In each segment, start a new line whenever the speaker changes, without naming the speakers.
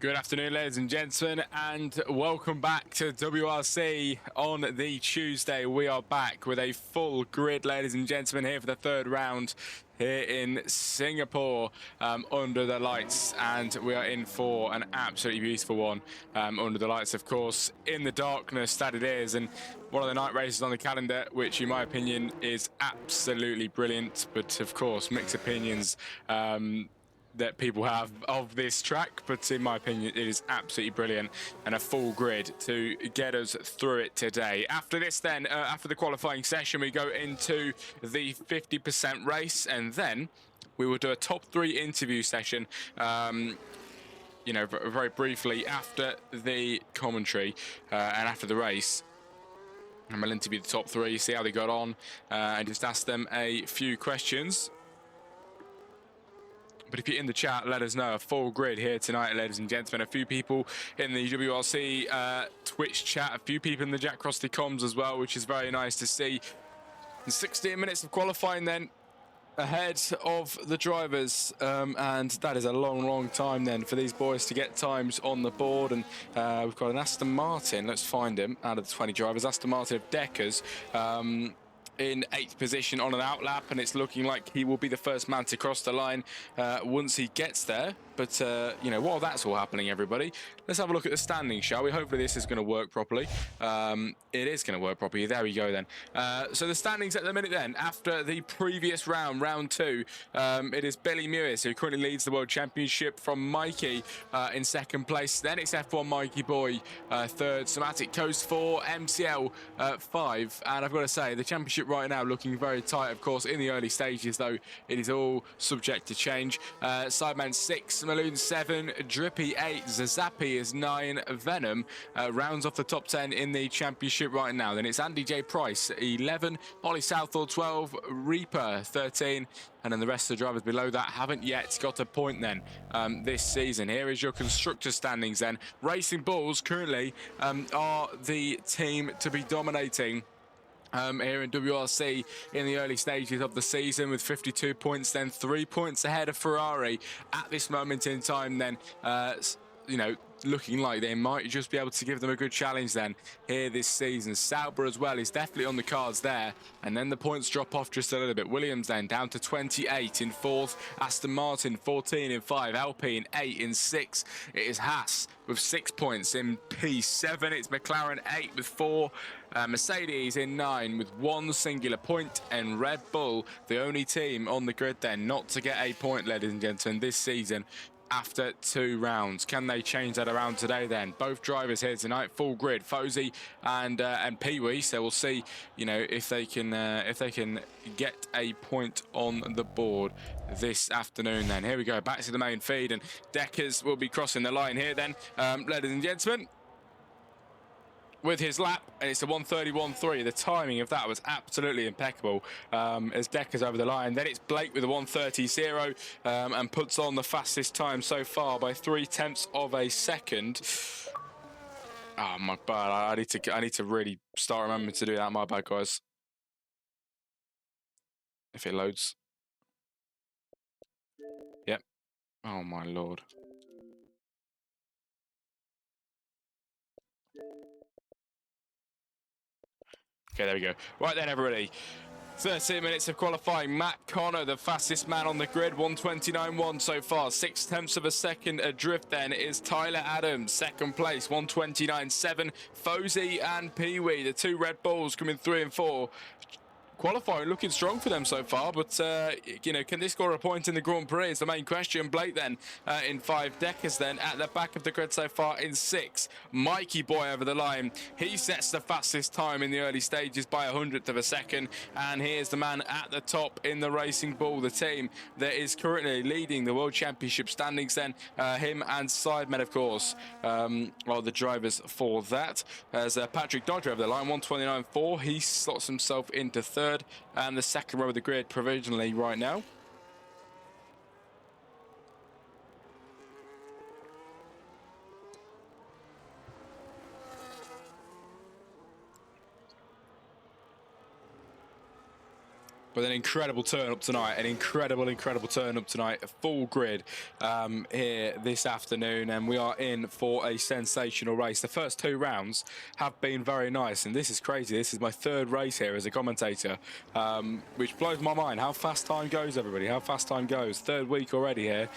Good afternoon, ladies and gentlemen, and welcome back to WRC on the Tuesday. We are back with a full grid, ladies and gentlemen, here for the third round here in Singapore under the lights, and we are in for an absolutely beautiful one under the lights, of course, in the darkness that it is, and one of the night races on the calendar, which in my opinion is absolutely brilliant, but of course mixed opinions that people have of this track, but in my opinion it is absolutely brilliant and a full grid to get us through it today. After this then, after the qualifying session, we go into the 50% race, and then we will do a top 3 interview session very briefly after the commentary and after the race. And we'll interview the top 3, see how they got on, and just ask them a few questions. But if you're in the chat, let us know. A full grid here tonight, ladies and gentlemen. A few people in the WRC Twitch chat, a few people in the Jack Crossley comms as well, which is very nice to see. And 16 minutes of qualifying then ahead of the drivers, and that is a long time then for these boys to get times on the board. And we've got an Aston Martin, let's find him, out of the 20 drivers. Aston Martin of Deckers in 8th position on an outlap, and it's looking like he will be the first man to cross the line once he gets there. But while that's all happening, everybody, let's have a look at the standings, shall we? Hopefully this is going to work properly. It is going to work properly. There we go then. So the standings at the minute then, after the previous round 2, it is Billy Mewis who currently leads the World Championship from Mikey in 2nd place. Then it's F1 Mikey Boy 3rd, Somatic Coast 4, MCL 5. And I've got to say, the championship right now looking very tight, of course, in the early stages, though it is all subject to change. Sideman 6, Maloon 7, Drippy 8, Zazapi is 9, Venom rounds off the top 10 in the championship right now. Then it's Andy J. Price 11, Ollie Southall 12, Reaper 13, and then the rest of the drivers below that haven't yet got a point then this season. Here is your constructor standings then. Racing Bulls currently are the team to be dominating here in WRC in the early stages of the season with 52 points, then 3 points ahead of Ferrari at this moment in time then, looking like they might just be able to give them a good challenge then here this season. Sauber as well is definitely on the cards there, and then the points drop off just a little bit. Williams then down to 28 in 4th, Aston Martin 14 in 5, Alpine 8 in 6. It is Haas with 6 points in P7. It's McLaren 8 with 4, Mercedes in 9 with 1 singular point, and Red Bull the only team on the grid then not to get a point, ladies and gentlemen, this season after 2 rounds. Can they change that around today then? Both drivers here tonight, full grid, Fozy and Pee-wee. So we'll see, if they can get a point on the board this afternoon then. Here we go, back to the main feed, and Deckers will be crossing the line here then, ladies and gentlemen, with his lap, and it's a 1:31.3. The timing of that was absolutely impeccable as Deckers over the line. Then it's Blake with a 1:30.0 and puts on the fastest time so far by 0.3 of a second. Oh, my bad. I need to really start remembering to do that. My bad, guys. If it loads. Yep. Oh, my lord. Okay, there we go. Right then, everybody. 13 minutes of qualifying. Matt Connor, the fastest man on the grid, 1:29.1 so far. 0.6 of a second adrift then is Tyler Adams, 2nd place, 1:29.7. Fozy and Pee-wee, the 2 Red Bulls, coming 3 and 4. Qualifying looking strong for them so far, but can they score a point in the Grand Prix is the main question. Blake then in 5, Deckers then at the back of the grid so far in 6. Mikey Boy over the line, he sets the fastest time in the early stages by 100th of a second, and here's the man at the top in the Racing Bull, the team that is currently leading the World Championship standings then, him and Sidemen, of course, are the drivers for that. As Patrick Dodger over the line, 1:29.4, he slots himself into 3rd and the 2nd row of the grid provisionally right now. with an incredible turn up tonight, an incredible turn up tonight, a full grid here this afternoon, and we are in for a sensational race. The first 2 rounds have been very nice, and this is crazy. This is my 3rd race here as a commentator, which blows my mind. How fast time goes, everybody, how fast time goes. 3rd week already here.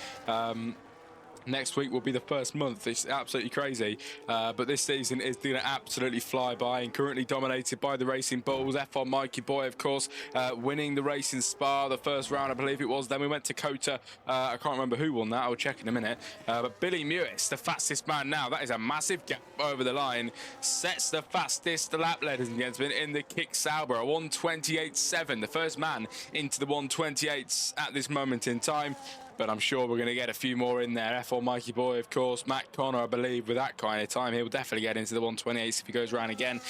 Next week will be the 1st month. It's absolutely crazy. But this season is going to absolutely fly by, and currently dominated by the Racing Bulls. F1 Mikey Boy, of course, winning the race in Spa, the 1st round, I believe it was. Then we went to Kota. I can't remember who won that. I'll check in a minute. But Billy Mewis, the fastest man now. That is a massive gap over the line. Sets the fastest lap, ladies and gentlemen, in the Kick Sauber. A 1:28.7. The first man into the 1:28s at this moment in time. But I'm sure we're going to get a few more in there. F1 Mikey Boy, of course. Matt Connor, I believe, with that kind of time, he'll definitely get into the 1:28s if he goes around again.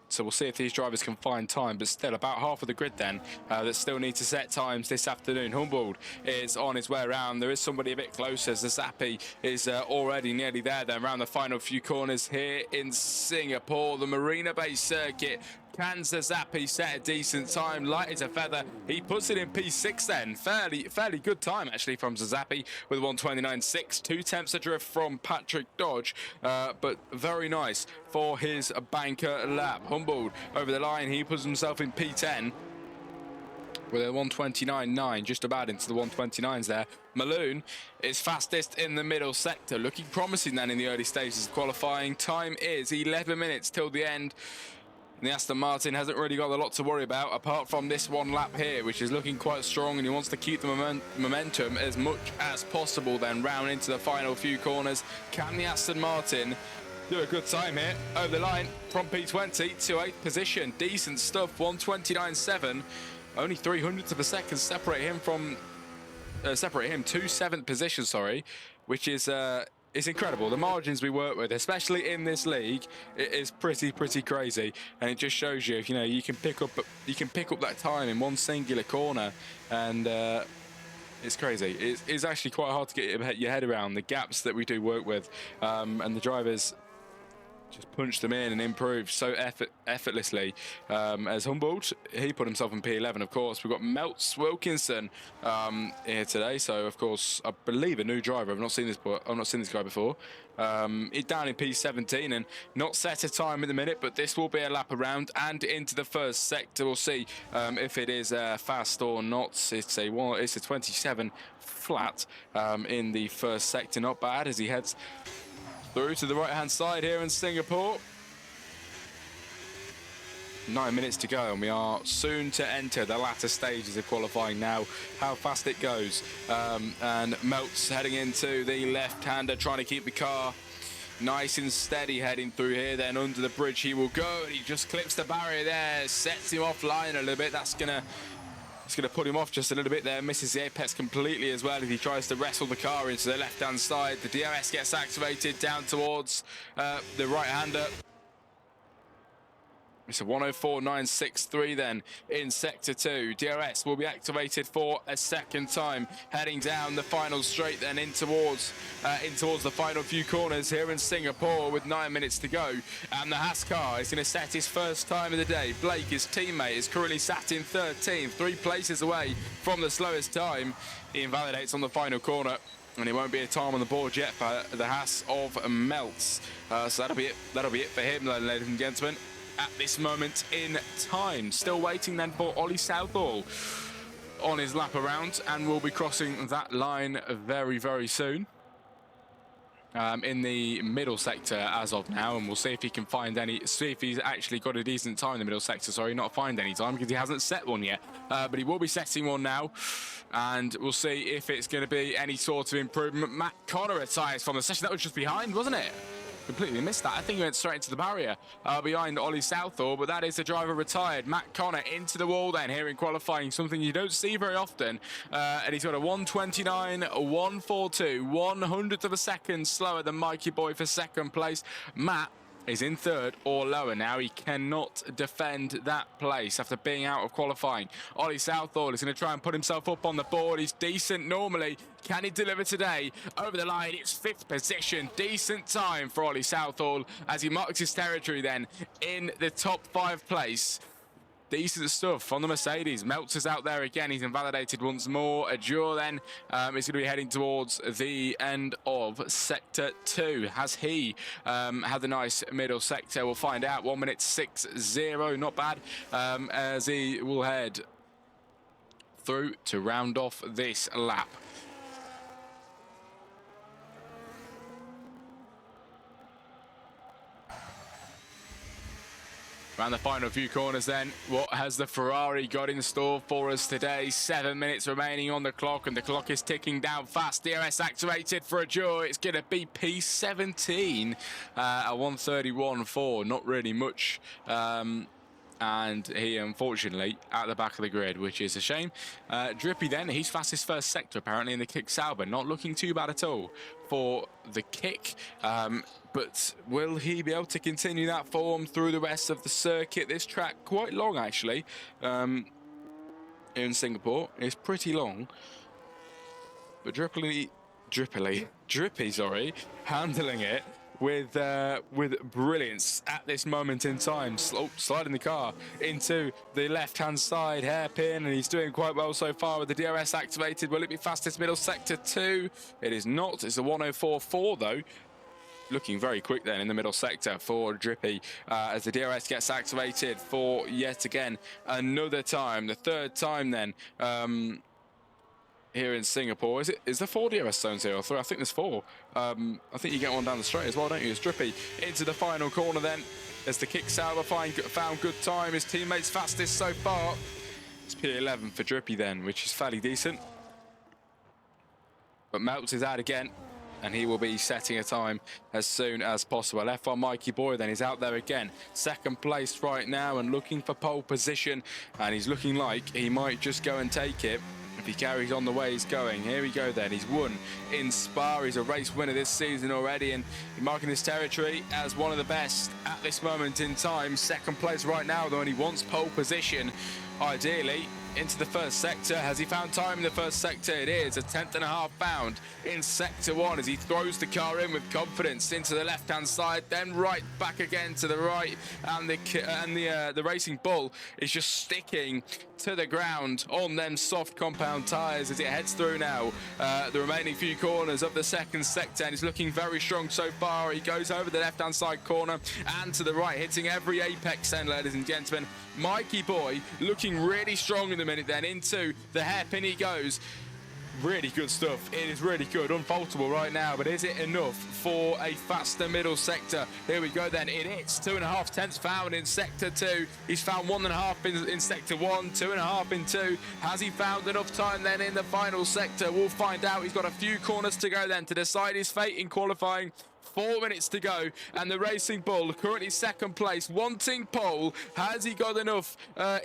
So we'll see if these drivers can find time, but still about half of the grid then that still need to set times this afternoon. Humboldt is on his way around. There is somebody a bit closer. Zazapi is already nearly there then around the final few corners here in Singapore. The Marina Bay circuit. Can Zazapi set a decent time? Light as a feather. He puts it in P6 then. Fairly good time actually from Zazapi with 1:29.6. 2 tenths adrift from Patrick Dodge, but very nice for his banker lap. Humboldt over the line. He puts himself in P10 with a 1:29.9, just about into the 1:29s there. Malone is fastest in the middle sector, looking promising then in the early stages of qualifying. Time is 11 minutes till the end. And the Aston Martin hasn't really got a lot to worry about apart from this 1 lap here, which is looking quite strong, and he wants to keep the momentum as much as possible then round into the final few corners. Can the Aston Martin do a good time here over the line from P20 to 8th position? Decent stuff. 1:29.7. Only 300ths of a second separate him to 7th position, sorry, which is it's incredible. The margins we work with, especially in this league, it is pretty crazy, and it just shows you, you can pick up that time in one singular corner, and it's crazy. It's actually quite hard to get your head around the gaps that we do work with, and the drivers just punch them in and improve so effortlessly. As Humboldt, he put himself in P11, of course. We've got Meltz Wilkinson here today, so of course I believe a new driver. I've not seen this guy before. He's down in P17 and not set a time at the minute, but this will be a lap around and into the 1st sector. We'll see if it is fast or not. It's a 27 flat in the 1st sector. Not bad as he heads through to the right-hand side here in Singapore. 9 minutes to go, and we are soon to enter the latter stages of qualifying now. How fast it goes. And Meltz heading into the left-hander, trying to keep the car nice and steady heading through here. Then under the bridge he will go, and he just clips the barrier there, sets him offline a little bit. It's going to put him off just a little bit there. Misses the apex completely as well as he tries to wrestle the car into the left-hand side. The DRS gets activated down towards the right-hander. It's a 1:04.963 then in Sector 2. DRS will be activated for a second time, heading down the final straight then in towards the final few corners here in Singapore with 9 minutes to go. And the Haas car is going to set his first time of the day. Blake, his teammate, is currently sat in 13th, 3 places away from the slowest time. He invalidates on the final corner, and it won't be a time on the board yet for the Haas of Meltz. So that'll be it for him, ladies and gentlemen. At this moment in time, still waiting then for Ollie Southall on his lap around, and we'll be crossing that line very soon in the middle sector as of now, and we'll see if he can see if he's actually got a decent time in the middle sector. Sorry, not find any time because he hasn't set one yet, but he will be setting one now, and we'll see if it's going to be any sort of improvement. Matt Connor retires from the session. That was just behind, wasn't it? Completely missed that. I think he went straight into the barrier behind Ollie Southall, but that is the driver retired. Matt Connor into the wall then here in qualifying, something you don't see very often. And he's got a 1:29.142, 100th of a second slower than Mikey Boy for 2nd place. Matt is in 3rd or lower now. He cannot defend that place after being out of qualifying. Ollie Southall is going to try and put himself up on the board. He's decent normally. Can he deliver today? Over the line, it's 5th position. Decent time for Ollie Southall as he marks his territory then in the top 5 place. decent stuff on the Mercedes. Meltzer's out there again. He's invalidated once more. Adjure then is going to be heading towards the end of Sector 2. Has he had a nice middle sector? We'll find out. 1 minute 6-0. Not bad. As he will head through to round off this lap. Around the final few corners then, what has the Ferrari got in store for us today? 7 minutes remaining on the clock, and the clock is ticking down fast. DRS activated for a draw. It's going to be P17 at 1:31.4. Not really much. And he, unfortunately, at the back of the grid, which is a shame. Drippy then, he's fastest first sector, apparently, in the kick Sauber. Not looking too bad at all for the kick. But will he be able to continue that form through the rest of the circuit? This track, quite long, actually, in Singapore. It's pretty long. But Drippy, handling it with brilliance at this moment in time. Sliding the car into the left-hand side hairpin, and he's doing quite well so far with the DRS activated. Will it be fastest middle sector 2? It is not. It's a 1:04.4 though. Looking very quick then in the middle sector for Drippy as the DRS gets activated for yet again another time. The third time then here in Singapore. Is there 4 DRS zones here or 3? I think there's 4. I think you get one down the straight as well, don't you? It's Drippy into the final corner then as the kick Sauber found good time. His teammates fastest so far. It's P11 for Drippy then, which is fairly decent. But Meltz is out again, and he will be setting a time as soon as possible. F1 Mikey Boy then is out there again. Second place right now and looking for pole position. And he's looking like he might just go and take it if he carries on the way he's going. Here we go then. He's won in Spa. He's a race winner this season already, and marking his territory as one of the best at this moment in time. Second place right now though, and he wants pole position ideally into the first sector. Has he found time in the first sector? It is a 10th.5 found in sector 1 as he throws the car in with confidence into the left-hand side, then right back again to the right, and the Racing Bull is just sticking to the ground on them soft compound tyres as it heads through now the remaining few corners of the second sector, and he's looking very strong so far. He goes over the left-hand side corner and to the right, hitting every apex then, ladies and gentlemen. Mikey Boy looking really strong in the minute then. Into the hairpin he goes. Really good stuff. It is really good. Unfaultable right now, but is it enough for a faster middle sector? Here we go then. It is 2.5 tenths found in sector 2. He's found 1.5 in sector 1, 2.5 in 2. Has he found enough time then in the final sector? We'll find out. He's got a few corners to go then to decide his fate in qualifying. 4 minutes to go, and the Racing Bull currently second place, wanting pole. Has he got enough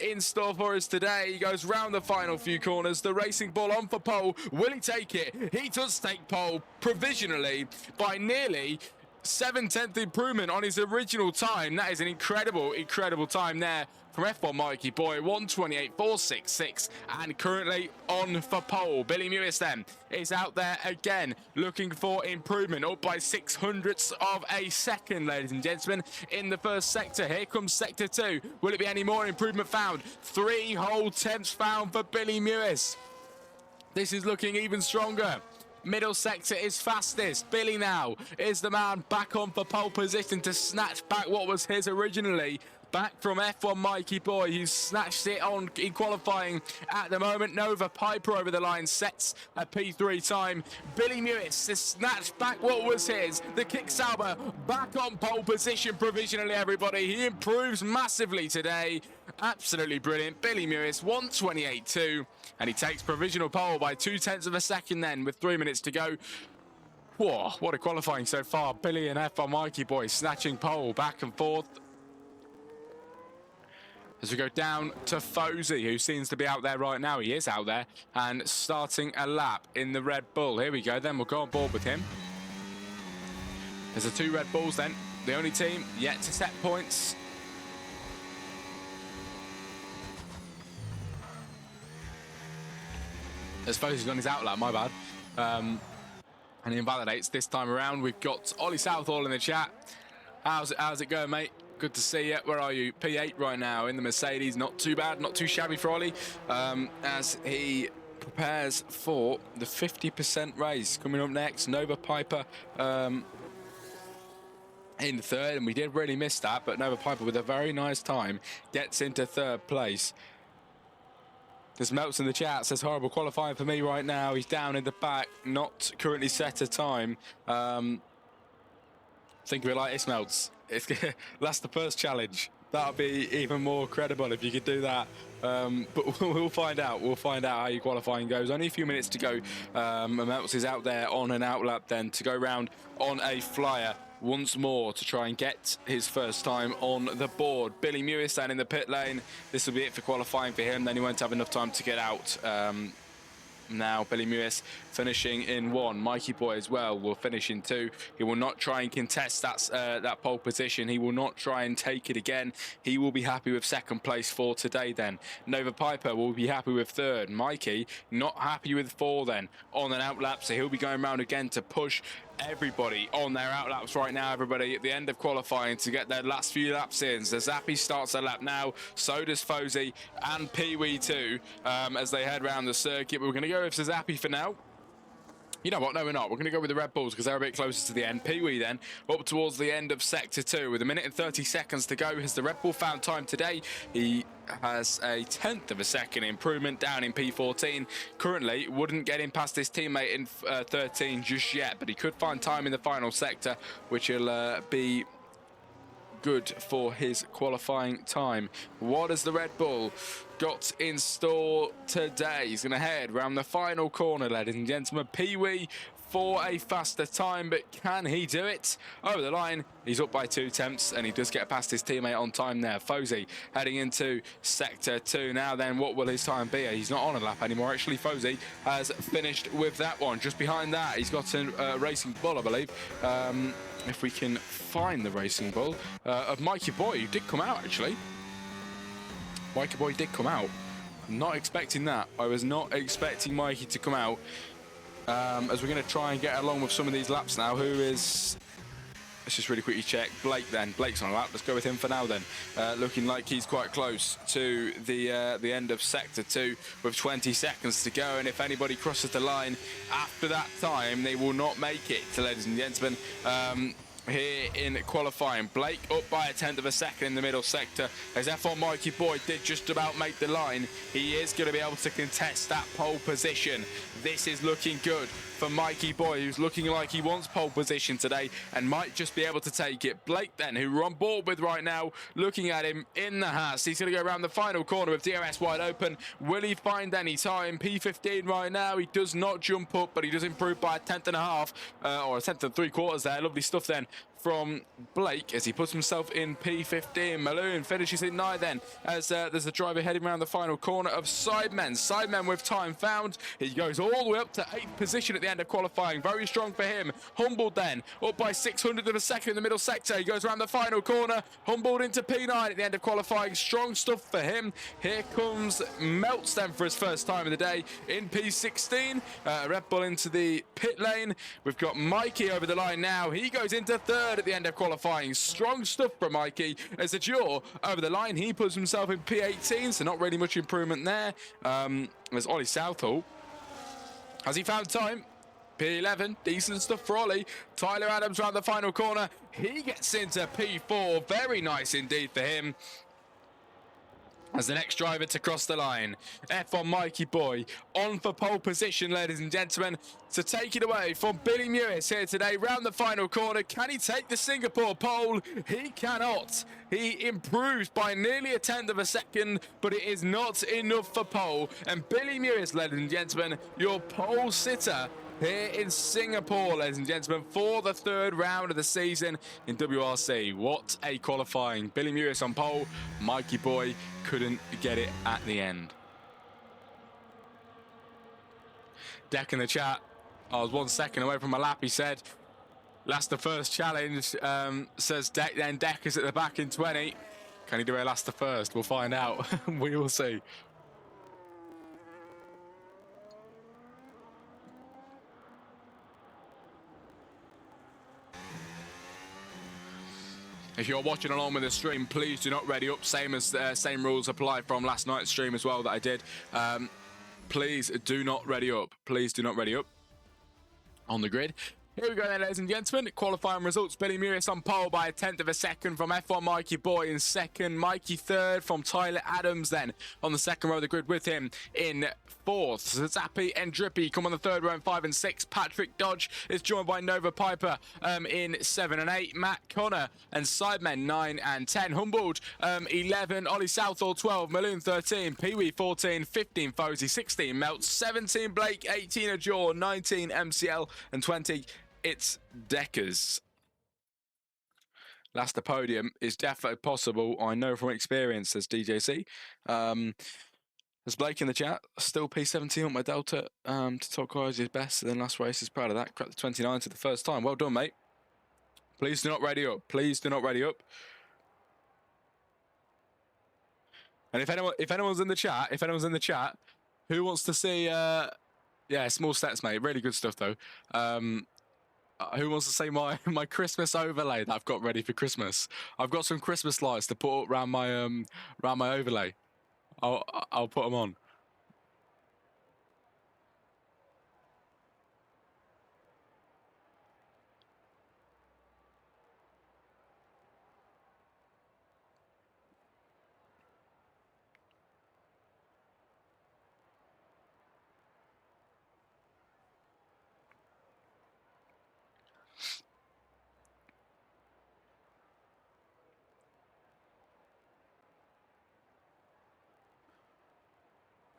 in store for us today? He goes round the final few corners. The Racing Bull on for pole. Will he take it? He does take pole provisionally by nearly 7/10 improvement on his original time. That is an incredible time there from F1 Mikey Boy. 1:28.466 and currently on for pole. Billy Mewis then is out there again looking for improvement, up by 600ths of a second, ladies and gentlemen, in the first sector. Here comes sector 2. Will it be any more improvement found? 3 whole tenths found for Billy Mewis. This is looking even stronger. Middle sector is fastest. Billy now is the man back on for pole position to snatch back what was his originally. Back from F1 Mikey Boy, who snatched it on in qualifying at the moment. Nova Piper over the line sets a P3 time. Billy Mewis has snatched back what was his. The kick Sauber back on pole position provisionally, everybody. He improves massively today. Absolutely brilliant. Billy Mewis, 1:28.2. And he takes provisional pole by 2/10 of a second then with 3 minutes to go. Whoa, what a qualifying so far. Billy and F1 Mikey Boy snatching pole back and forth. As we go down to Fozy, who seems to be out there right now. He is out there and starting a lap in the Red Bull. Here we go then. We'll go on board with him. There's the 2 Red Bulls then. The only team yet to set points. As Fozy's on his out lap, my bad. And he invalidates this time around. We've got Ollie Southall in the chat. How's it going, mate? Good to see you. Where are you? P8 right now in the Mercedes. Not too bad, not too shabby for Ollie, as he prepares for the 50% race. Coming up next, Nova Piper in third, and we did really miss that, but Nova Piper with a very nice time gets into third place. There's Melts in the chat, says horrible qualifying for me right now. He's down in the back, not currently set a time. Think of it like this, Melts. That's the first challenge. That'll be even more credible if you could do that. But we'll find out. We'll find out how your qualifying goes. Only a few minutes to go. Melts is out there on an outlap then to go round on a flyer once more to try and get his first time on the board. Billy Mewis down in the pit lane. This will be it for qualifying for him. Then he won't have enough time to get out. Now Billy Mewis finishing in 1. Mikey Boy as well will finish in 2. He will not try and contest that pole position. He will not try and take it again. He will be happy with second place for today then. Nova Piper will be happy with third. Mikey not happy with 4 then on an outlap, so he'll be going around again to push everybody on their outlaps right now. Everybody at the end of qualifying to get their last few laps in. So Zappy starts their lap now, so does Fozy and Pee-wee too, as they head around the circuit. But we're going to go with Zappy for now. You know what? No, we're not. We're going to go with the Red Bulls because they're a bit closer to the end. Pee-wee then up towards the end of Sector 2 with 1 minute and 30 seconds to go. Has the Red Bull found time today? He has a 1/10 of a second improvement down in P14. Currently, wouldn't get him past his teammate in 13 just yet, but he could find time in the final sector, which will be good for his qualifying time. What has the Red Bull got in store today? He's going to head round the final corner, ladies and gentlemen. Pee-wee for a faster time, but can he do it? Over the line, he's up by 2 tenths, and he does get past his teammate on time there. Fozy heading into Sector 2. Now then, what will his time be? He's not on a lap anymore. Actually, Fozy has finished with that one. Just behind that, he's got a Racing Bull, I believe. If we can find the Racing Bull of Mikey Boy, who did come out, actually. Mikey Boy did come out. Not expecting that. I was not expecting Mikey to come out. As we're going to try and get along with some of these laps now. Who is... Let's just really quickly check. Blake then. Blake's on a lap. Let's go with him for now then. Looking like he's quite close to the end of Sector 2 with 20 seconds to go. And if anybody crosses the line after that time, they will not make it, ladies and gentlemen. Here in qualifying, Blake up by a 1/10 of a second in the middle sector. As F1 Mikey Boy did just about make the line, he is going to be able to contest that pole position. This is looking good for Mikey Boy, who's looking like he wants pole position today and might just be able to take it. Blake then, who we're on board with right now, looking at him in the Haas. He's going to go around the final corner with DRS wide open. Will he find any time? P15 right now. He does not jump up, but he does improve by a 1/10.5, or a 1/10 there. Lovely stuff then from Blake as he puts himself in P15. Maloon finishes in 9 then, as there's a driver heading around the final corner of Sidemen. Sidemen with time found. He goes all the way up to 8th position at the end of qualifying. Very strong for him. Humbled then, up by 600 of a second in the middle sector. He goes around the final corner. Humbled into P9 at the end of qualifying. Strong stuff for him. Here comes Melts then for his first time of the day in P16. Red Bull into the pit lane. We've got Mikey over the line now. He goes into 3rd at the end of qualifying. Strong stuff from Mikey. As the Jaw over the line, he puts himself in P18, so not really much improvement there. There's Ollie Southall. Has he found time? P11, decent stuff for Ollie. Tyler Adams around the final corner. He gets into P4. Very nice indeed for him. As the next driver to cross the line. F1 Mikey Boy on for pole position, ladies and gentlemen. To take it away from Billy Mewis here today round the final corner. Can he take the Singapore pole? He cannot. He improves by nearly a 1/10 of a second, but it is not enough for pole. And Billy Mewis, ladies and gentlemen, your pole sitter here in Singapore, ladies and gentlemen, for the 3rd round of the season in WRC. What a qualifying. Billy Mewis on pole. Mikey Boy couldn't get it at the end. Deck in the chat. I was 1 second away from my lap, he said. Last the first challenge, says Deck, then Deck is at the back in 20. Can he do a last the first? We'll find out. We will see. If you're watching along with the stream, please do not ready up. Same rules apply from last night's stream as well that I did. Please do not ready up. Please do not ready up on the grid. Here we go then, ladies and gentlemen. Qualifying results. Billy Mewis on pole by a tenth of a second from F1 Mikey Boy in second. Mikey third from Tyler Adams then on the second row of the grid with him in fourth. Zappi and Drippy come on the third row in 5 and 6. Patrick Dodge is joined by Nova Piper in 7 and 8. Matt Connor and Sidemen 9 and 10. Humboldt 11. Ollie Southall 12. Maloon 13. Pee-wee 14. 15 Fozy. 16 Melts. 17 Blake. 18 Ajor. 19 MCL and 20 It's Deckers. Last the podium is definitely possible. I know from experience, says DJC. There's Blake in the chat. Still P17 on my Delta to top car is his best. And then last race is proud of that. Cracked the 29 for the first time. Well done, mate. Please do not ready up. Please do not ready up. And if anyone's in the chat, who wants to see yeah, small stats, mate. Really good stuff though. Who wants to see my Christmas overlay that I've got ready for Christmas? I've got some Christmas lights to put up around my overlay. I'll put them on.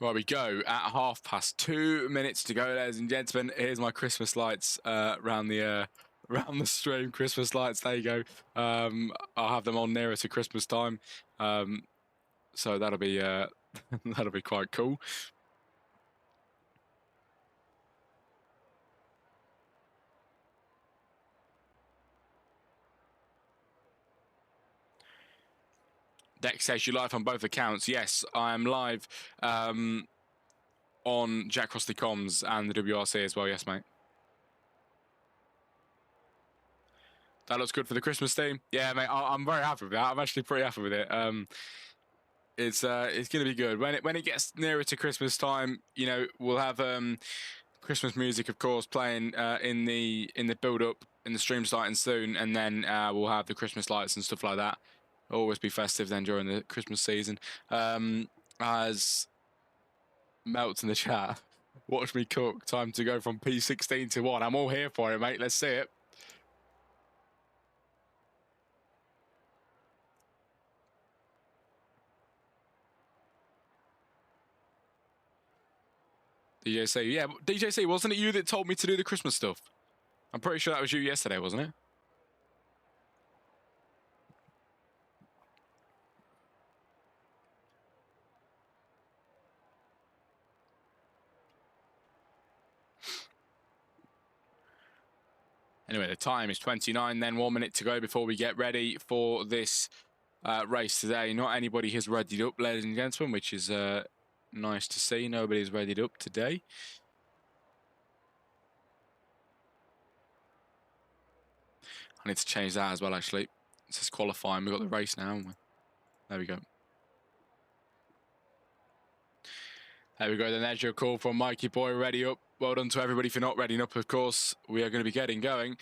Right, we go at 2:30 minutes to go, ladies and gentlemen. Here's my Christmas lights around the stream. Christmas lights, there you go. I'll have them on nearer to Christmas time, so that'll be that'll be quite cool. Dex says you're live on both accounts. Yes, I am live on Jack Crossley Comms and the WRC as well. Yes, mate. That looks good for the Christmas theme. Yeah, mate, I'm very happy with that. I'm actually pretty happy with it. It's going to be good. When it gets nearer to Christmas time, you know, we'll have Christmas music, of course, playing in the build-up, in the stream starting soon, and then we'll have the Christmas lights and stuff like that. Always be festive then during the Christmas season. As Melts in the chat, watch me cook. Time to go from P16 to 1. I'm all here for it, mate. Let's see it. DJC, yeah, DJC, wasn't it you that told me to do the Christmas stuff? I'm pretty sure that was you yesterday, wasn't it? Anyway, the time is 29, then 1 minute to go before we get ready for this race today. Not anybody has readied up, ladies and gentlemen, which is nice to see. Nobody's readied up today. I need to change that as well, actually. It says qualifying. We've got the race now, haven't we? There we go. There we go, then there's your call from Mikey Boy, ready up. Well done to everybody for not readying up, of course. We are going to be getting going.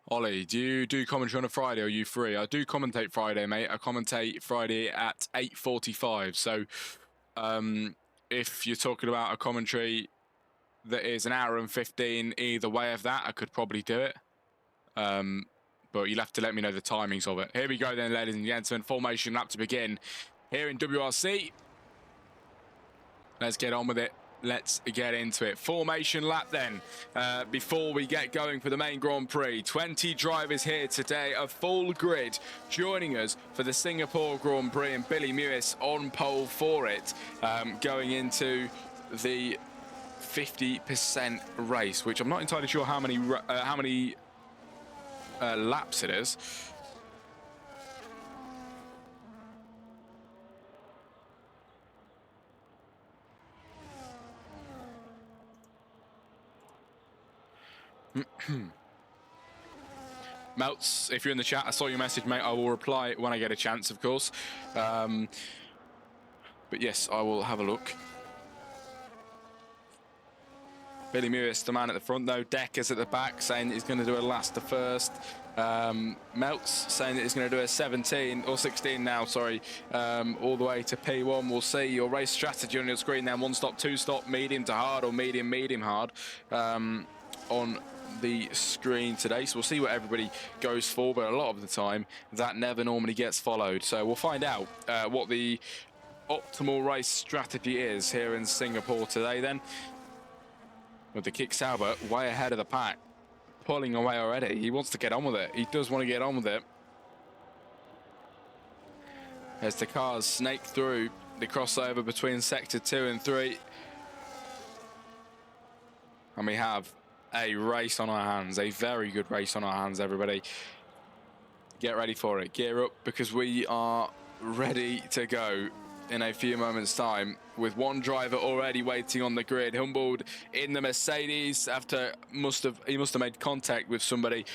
Ollie, do you do commentary on a Friday, or are you free? I do commentate Friday, mate. I commentate Friday at 8:45. So if you're talking about a commentary that is an hour and 15 either way of that, I could probably do it. But you'll have to let me know the timings of it. Here we go then, ladies and gentlemen. Formation lap to begin here in WRC. Let's get on with it. Let's get into it. Formation lap then, before we get going for the main Grand Prix. 20 drivers here today, a full grid joining us for the Singapore Grand Prix, and Billy Mewis on pole for it, going into the 50% race, which I'm not entirely sure how many laps it is. Melts, if you're in the chat, I saw your message, mate. I will reply when I get a chance, of course. But yes, I will have a look. Billy Mewis, the man at the front, though. Deckers at the back, saying he's going to do a last to first. Melts saying that he's going to do a 17 or 16 now, sorry, all the way to P1. We'll see your race strategy on your screen then. One stop, two stop, medium to hard, or medium, medium hard on the screen today. So we'll see what everybody goes for, but a lot of the time that never normally gets followed. So we'll find out what the optimal race strategy is here in Singapore today then. With the Kick Sauber way ahead of the pack, pulling away already. He wants to get on with it. He does want to get on with it. As the cars snake through the crossover between sector 2 and 3. And we have a race on our hands, a very good race on our hands, everybody. Get ready for it. Gear up, because we are ready to go in a few moments' time, with one driver already waiting on the grid. Humboldt in the Mercedes after he must have made contact with somebody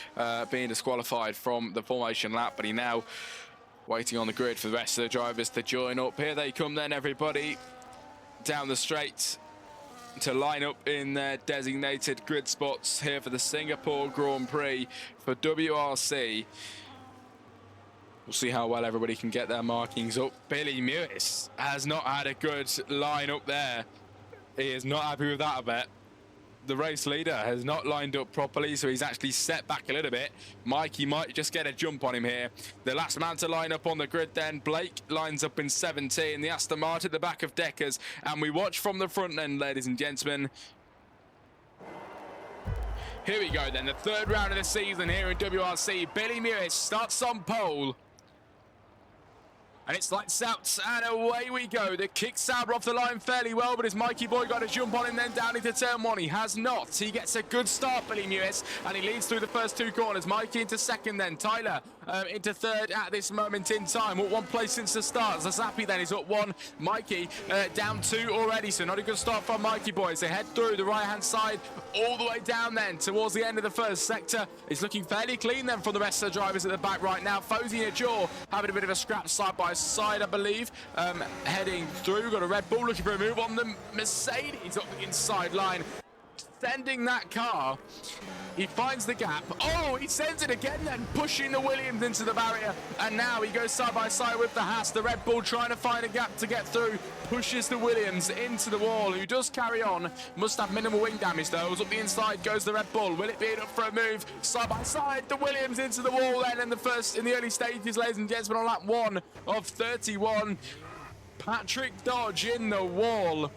being disqualified from the formation lap, but he now waiting on the grid for the rest of the drivers to join up. Here they come then, everybody, down the straight to line up in their designated grid spots here for the Singapore Grand Prix for WRC. We'll see how well everybody can get their markings up. Billy Mewis has not had a good line up there. He is not happy with that, I bet. The race leader has not lined up properly, so he's actually set back a little bit. Mikey might just get a jump on him here. The last man to line up on the grid then, Blake, lines up in 17. The Aston Martin at the back of Deckers. And we watch from the front end, ladies and gentlemen. Here we go then, the third round of the season here in WRC. Billy Mewis starts on pole. And it's lights out, and away we go. The Kick Sauber off the line fairly well, but has Mikey Boy got a jump on him then down into turn 1? He has not. He gets a good start, Billy Mewis, and he leads through the first two corners. Mikey into second then. Tyler into third at this moment in time. Up one place since the start. Zazapi then is up one. Mikey down two already, so not a good start from Mikey Boy. They head through the right-hand side all the way down then towards the end of the first sector. It's looking fairly clean then from the rest of the drivers at the back right now. Fozy and Jaw having a bit of a scrap side by side, I believe. Heading through, got a Red Bull looking for a move on the Mercedes up the inside line. Sending that car. He finds the gap. Oh, he sends it again then, pushing the Williams into the barrier. And now he goes side by side with the Haas. The Red Bull trying to find a gap to get through. Pushes the Williams into the wall, who does carry on. Must have minimal wing damage though. Up the inside goes the Red Bull. Will it be enough for a move? Side by side, the Williams into the wall then in the early stages, ladies and gentlemen, on lap 1 of 31. Patrick Dodge in the wall.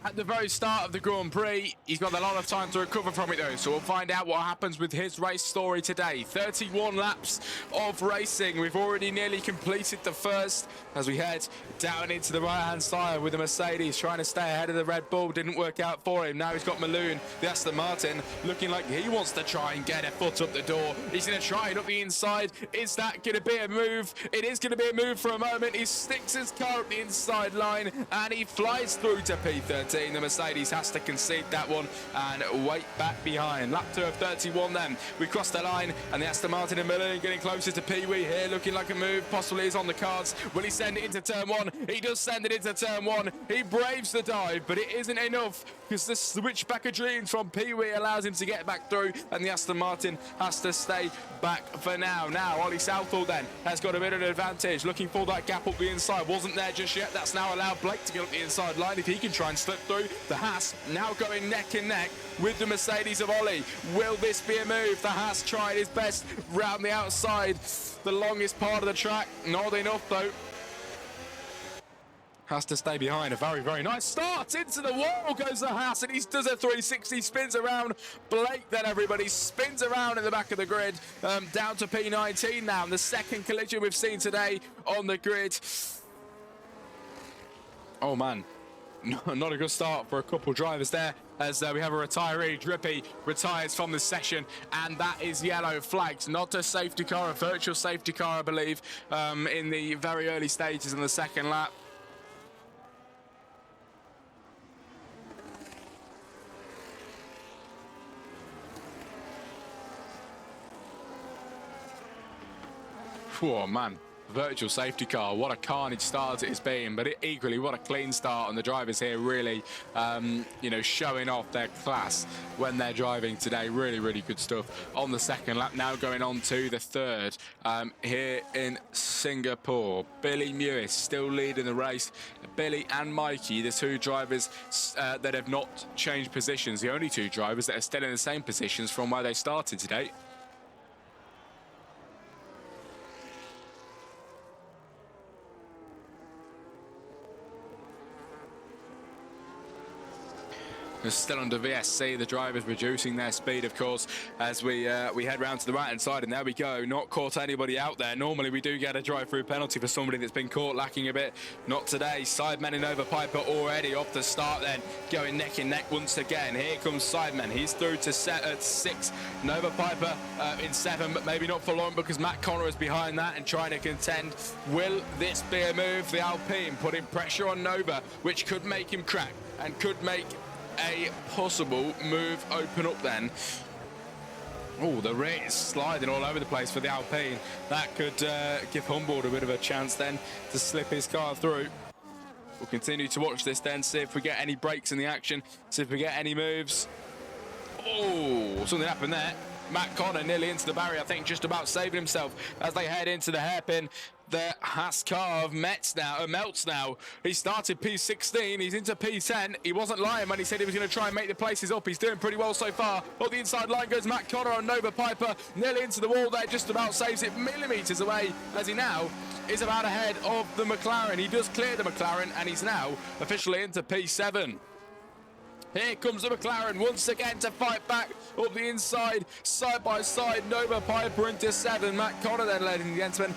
At the very start of the Grand Prix, he's got a lot of time to recover from it though, so we'll find out what happens with his race story today. 31 laps of racing. We've already nearly completed the first as we head down into the right-hand side with the Mercedes trying to stay ahead of the Red Bull. Didn't work out for him. Now he's got Malone, the Aston Martin, looking like he wants to try and get a foot up the door. He's going to try it up the inside. Is that going to be a move? It is going to be a move for a moment. He sticks his car up the inside line and he flies through to P13. The Mercedes has to concede that one and wait back behind. Lap 2 of 31 then. We cross the line and the Aston Martin and Miller getting closer to Pee-wee here, looking like a move possibly is on the cards. Will he send it into turn 1? He does send it into turn 1. He braves the dive, but it isn't enough because the switchback of dreams from Pee-wee allows him to get back through, and the Aston Martin has to stay back for now. Now Ollie Southall then has got a bit of an advantage, looking for that gap up the inside. Wasn't there just yet. That's now allowed Blake to get up the inside line if he can try and slip through. The Haas now going neck and neck with the Mercedes of Ollie. Will this be a move? The Haas tried his best round the outside, the longest part of the track. Not enough though. Has to stay behind. A very, very nice start. Into the wall goes the Haas, and he does a 360, spins around Blake. Then everybody spins around in the back of the grid, down to P19 now. And the second collision we've seen today on the grid. Oh man, not a good start for a couple drivers there, as we have a retiree. Drippy retires from the session, and that is yellow flags. Not a safety car, a virtual safety car, I believe, in the very early stages in the second lap. Oh man, virtual safety car, what a carnage start it has been, but equally what a clean start, and the drivers here really you know, showing off their class when they're driving today. Really good stuff on the second lap. Now going on to the third here in Singapore. Billy Mewis still leading the race. Billy and Mikey, the two drivers that have not changed positions, the only two drivers that are still in the same positions from where they started today. Still under WRC, the drivers reducing their speed, of course, as we head round to the right-hand side, and there we go. Not caught anybody out there. Normally we do get a drive-through penalty for somebody that's been caught lacking a bit. Not today. Sidemen and Nova Piper already off the start then, going neck and neck once again. Here comes Sidemen. He's through to set at 6. Nova Piper in 7, but maybe not for long because Matt Connor is behind that and trying to contend. Will this be a move? The Alpine putting pressure on Nova, which could make him crack and could make a possible move open up then. Oh, the rate is sliding all over the place for the Alpine. That could give Humboldt a bit of a chance then to slip his car through. We'll continue to watch this then, see if we get any breaks in the action, see if we get any moves. Oh, something happened there. Matt Connor nearly into the barrier, I think just about saving himself as they head into the hairpin. The Haas car of melts now. He started P16, he's into P10. He wasn't lying when he said he was going to try and make the places up. He's doing pretty well so far. Up the inside line goes Matt Connor on Nova Piper. Nearly into the wall there, just about saves it millimetres away as he now is about ahead of the McLaren. He does clear the McLaren and he's now officially into P7. Here comes the McLaren once again to fight back up the inside, side by side. Nova Piper into 7. Matt Connor then, ladies and gentlemen,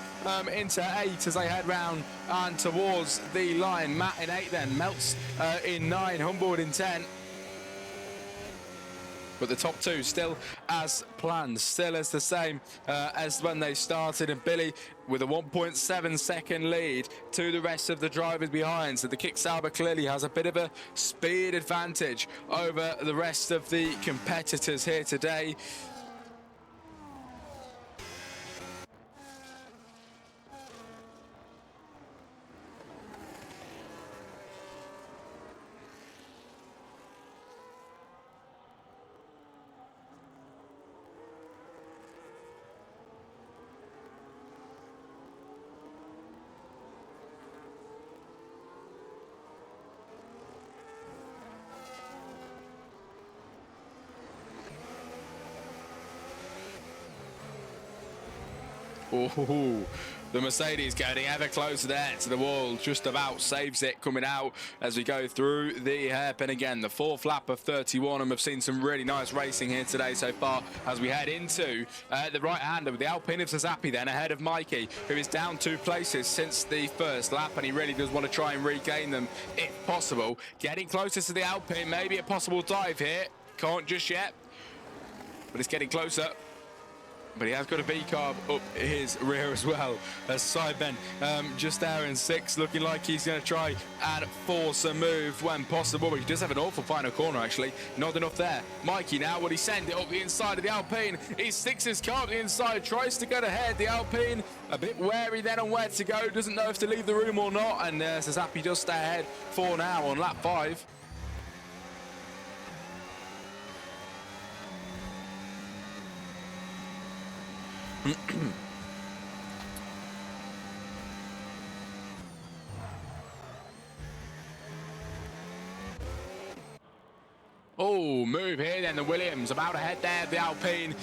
into 8 as they head round and towards the line. Matt in 8 then, Melts in 9, Humboldt in 10. But the top two still as planned, still as the same as when they started. And Billy with a 1.7 second lead to the rest of the drivers behind. So the Kick Sauber clearly has a bit of a speed advantage over the rest of the competitors here today. Oh, the Mercedes getting ever closer there to the wall, just about saves it coming out as we go through the hairpin again. The fourth lap of 31, and we've seen some really nice racing here today so far as we head into the right-hander with the Alpine of Sazappi then ahead of Mikey, who is down 2 places since the first lap, and he really does want to try and regain them if possible. Getting closer to the Alpine, maybe a possible dive here. Can't just yet, but it's getting closer. But he has got a V-carb up his rear as well as Sidemen just there in 6, looking like he's going to try and force a move when possible. But he does have an awful final corner, actually. Not enough there. Mikey now, will he send it up the inside of the Alpine? He sticks his car up the inside, tries to get ahead. The Alpine a bit wary then on where to go, doesn't know if to leave the room or not. And Sazappi does stay ahead for now on lap 5. Oh, move here then, the Williams about ahead there, the Alpine.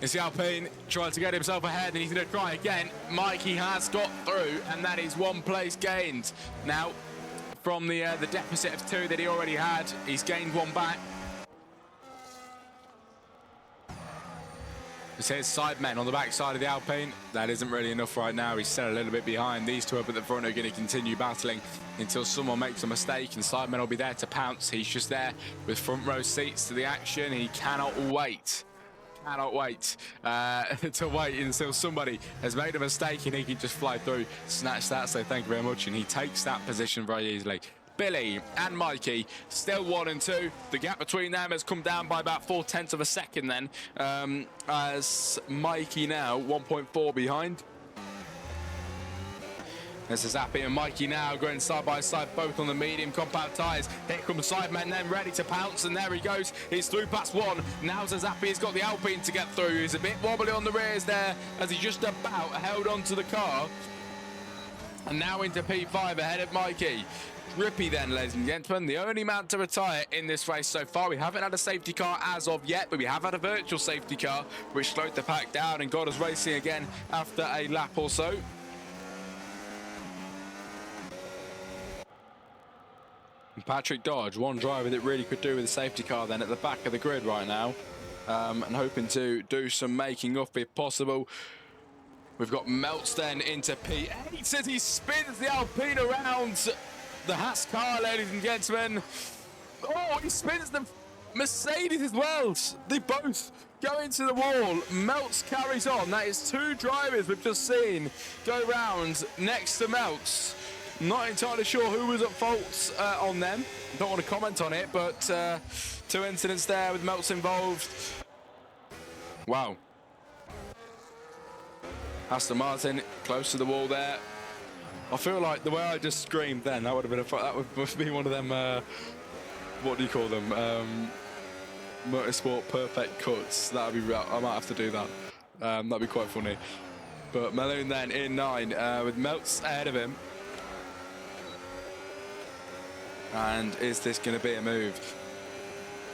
It's the Alpine trying to get himself ahead, and he's going to try again. Mikey has got through, and that is 1 place gained. Now, from the deficit of 2 that he already had, he's gained 1 back. It says Sidemen on the back side of the Alpine. That isn't really enough right now. He's still a little bit behind. These two up at the front are going to continue battling until someone makes a mistake, and Sidemen will be there to pounce. He's just there with front row seats to the action. He cannot wait. Cannot wait to wait until somebody has made a mistake and he can just fly through, snatch that, say thank you very much, and he takes that position very easily. Billy and Mikey still 1 and 2. The gap between them has come down by about 0.4 of a second then, as Mikey now 1.4 behind. This is Zappy and Mikey now going side by side, both on the medium compound tyres. Here comes Sidemen then ready to pounce, and there he goes. He's through past one. Now Zappy has got the Alpine to get through. He's a bit wobbly on the rears there as he just about held onto the car. And now into P5 ahead of Mikey. Rippy then, ladies and gentlemen, the only man to retire in this race so far. We haven't had a safety car as of yet, but we have had a virtual safety car, which slowed the pack down and got us racing again after a lap or so. And Patrick Dodge, one driver that really could do with a safety car then at the back of the grid right now, and hoping to do some making up if possible. We've got Meltz then into P8 as he spins the Alpine around the Haas car, ladies and gentlemen. Oh, he spins the Mercedes as well. They both go into the wall. Meltz carries on. That is two drivers we've just seen go round next to Meltz. Not entirely sure who was at fault on them. Don't want to comment on it, but two incidents there with Meltz involved. Wow. Aston Martin close to the wall there. I feel like the way I just screamed then, that would have been that would be one of them. What do you call them? Motorsport perfect cuts. That'd be. I might have to do that. That'd be quite funny. But Malone then in 9 with Meltz ahead of him. And is this going to be a move?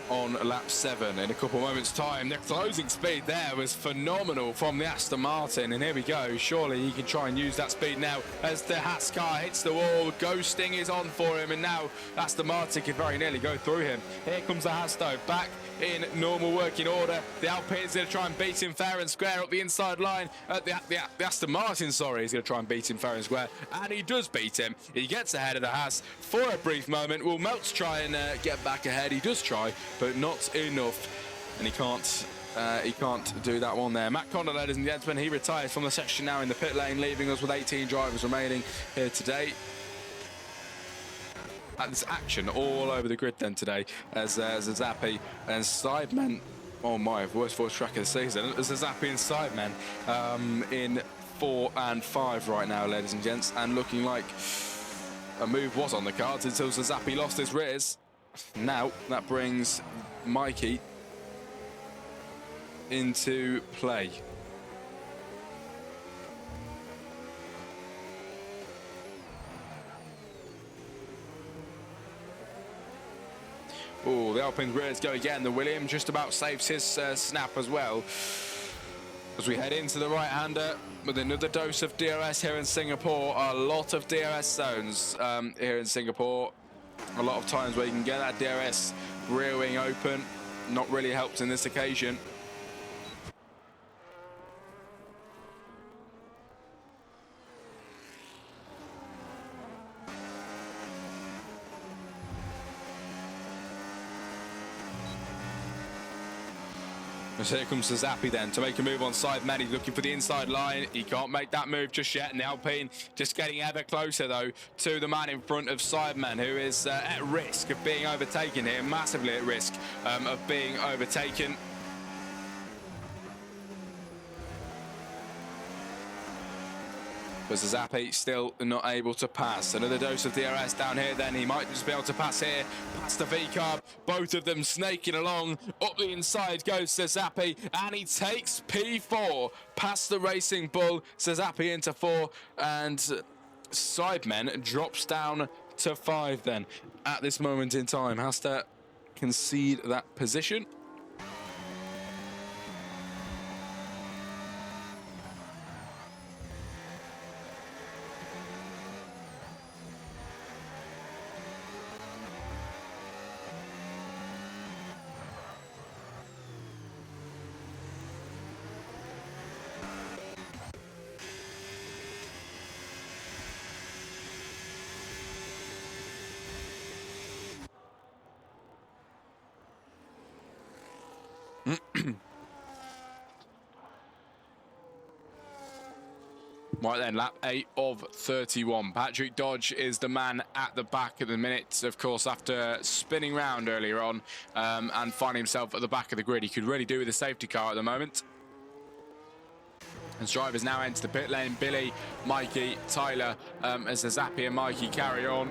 On lap 7 in a couple moments time. The closing speed there was phenomenal from the Aston Martin, and here we go. Surely he can try and use that speed now as the Haas car hits the wall. Ghosting is on for him, and now Aston Martin could very nearly go through him. Here comes the Haas though, back in normal working order. The Alpine's going to try and beat him fair and square up the inside line. The Aston Martin, sorry, is going to try and beat him fair and square, and he does beat him. He gets ahead of the Haas for a brief moment. Will Meltz try and get back ahead? He does try, but not enough, and he can't do that one there. Matt Conner, ladies and gentlemen, he retires from the section now in the pit lane, leaving us with 18 drivers remaining here today. And there's action all over the grid then today as Zappy and Sidemen. Oh my, worst voice track of the season. As Zappy and Sidemen in 4 and 5 right now, ladies and gents, and looking like a move was on the cards until Zappy lost his rears. Now that brings Mikey into play. Oh, the Alpine rears go again. The William just about saves his snap as well. As we head into the right-hander with another dose of DRS here in Singapore. A lot of DRS zones here in Singapore. A lot of times where you can get that DRS rear wing open. Not really helped in this occasion. So here comes Zappy then to make a move on Sidemen. He's looking for the inside line. He can't make that move just yet. And the Alpine just getting ever closer, though, to the man in front of Sidemen, who is at risk of being overtaken here, massively at risk of being overtaken. But Zappy still not able to pass. Another dose of DRS down here then. He might just be able to pass here, past the V-carb. Both of them snaking along. Up the inside goes Zappy, and he takes P4 past the Racing Bull. Zappy into 4, and Sidemen drops down to 5 then. At this moment in time, has to concede that position. Right then, lap 8 of 31. Patrick Dodge is the man at the back at the minute, of course, after spinning round earlier on and finding himself at the back of the grid. He could really do with a safety car at the moment. As drivers now enter the pit lane, Billy, Mikey, Tyler, as the Zappy and Mikey carry on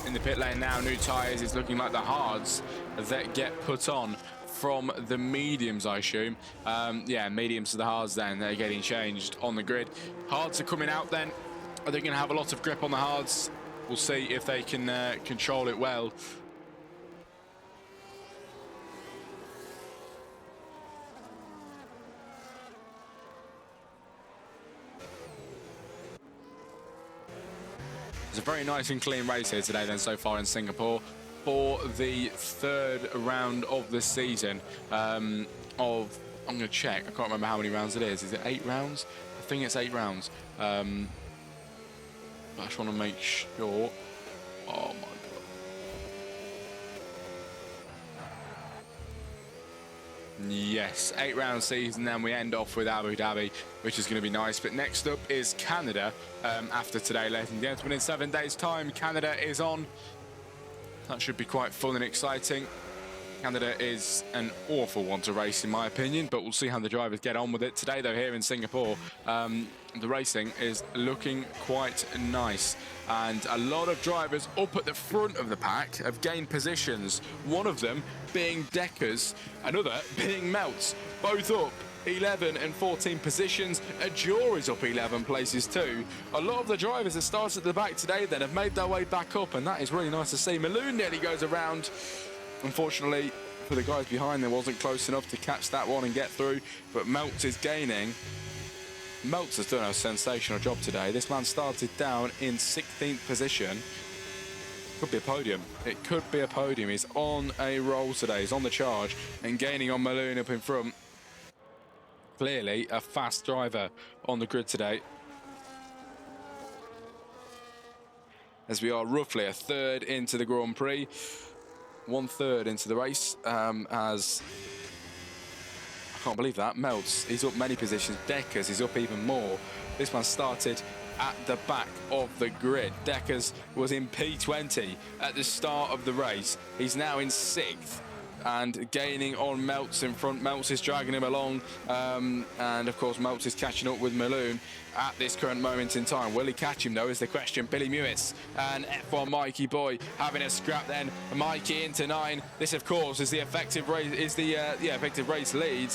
in the pit lane now. New tyres is looking like the hards that get put on from the mediums, I assume. Yeah, mediums to the hards then. They're getting changed on the grid. Hards are coming out then. Are they going to have a lot of grip on the hards? We'll see if they can control it well. It's a very nice and clean race here today then so far in Singapore for the third round of the season I'm going to check. I can't remember how many rounds it is. Is it 8 rounds? I think it's 8 rounds. I just want to make sure. Oh my God. Yes, 8 round season, then we end off with Abu Dhabi, which is going to be nice. But next up is Canada after today, ladies and gentlemen. In 7 days' time, Canada is on. That should be quite fun and exciting. Canada is an awful one to race, in my opinion, but we'll see how the drivers get on with it. Today, though, here in Singapore, the racing is looking quite nice. And a lot of drivers up at the front of the pack have gained positions. One of them being Deckers, another being Melts, both up 11 and 14 positions. Ajor is up 11 places too. A lot of the drivers that started at the back today then have made their way back up, and that is really nice to see. Maloon nearly goes around. Unfortunately for the guys behind, there wasn't close enough to catch that one and get through, but Melts is gaining. Melts has done a sensational job today. This man started down in 16th position. Could be a podium. It could be a podium. He's on a roll today. He's on the charge and gaining on Maloon up in front. Clearly a fast driver on the grid today. As we are roughly a third into the Grand Prix. 1/3 into the race, as I can't believe that. Melts, he's up many positions. Deckers is up even more. This one started at the back of the grid. Deckers was in P20 at the start of the race. He's now in 6th and gaining on Melts in front. Melts is dragging him along, and of course Melts is catching up with Maloon at this current moment in time. Will he catch him though is the question. Billy Mewis and F1 Mikey Boy having a scrap then. Mikey into 9. This of course is the effective race, effective race lead,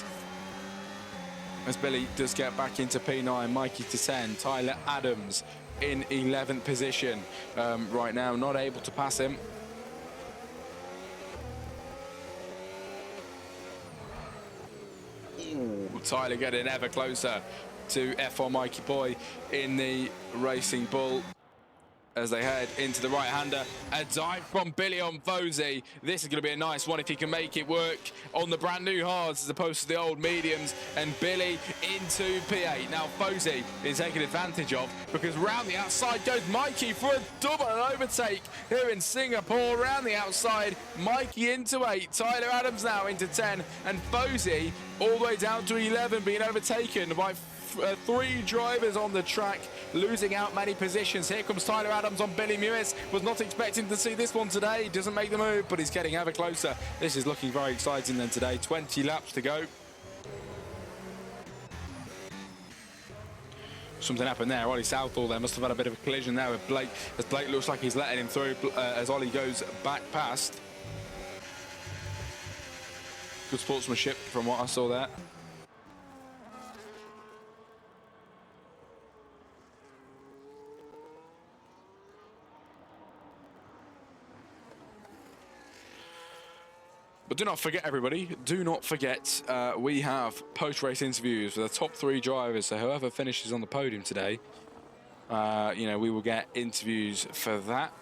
as Billy does get back into P9. Mikey to 10. Tyler Adams in 11th position right now, not able to pass him. Ooh, Tyler getting ever closer to F1 Mikey Boy in the Racing Bull as they head into the right-hander. A dive from Billy on Fozy. This is going to be a nice one if he can make it work on the brand new hards as opposed to the old mediums. And Billy into P8. Now Fozy is taking advantage of, because round the outside goes Mikey for a double overtake here in Singapore. Round the outside, Mikey into 8. Tyler Adams now into 10. And Fozy all the way down to 11, being overtaken by 3 drivers on the track, losing out many positions. Here comes Tyler Adams on Billy Mewis. Was not expecting to see this one today. Doesn't make the move, but he's getting ever closer. This is looking very exciting then today. 20 laps to go. Something happened there. Ollie Southall there must have had a bit of a collision there with Blake, as Blake looks like he's letting him through as Ollie goes back past. Good sportsmanship from what I saw there. But do not forget, everybody, do not forget, we have post-race interviews with the top 3 drivers. So whoever finishes on the podium today, we will get interviews for that.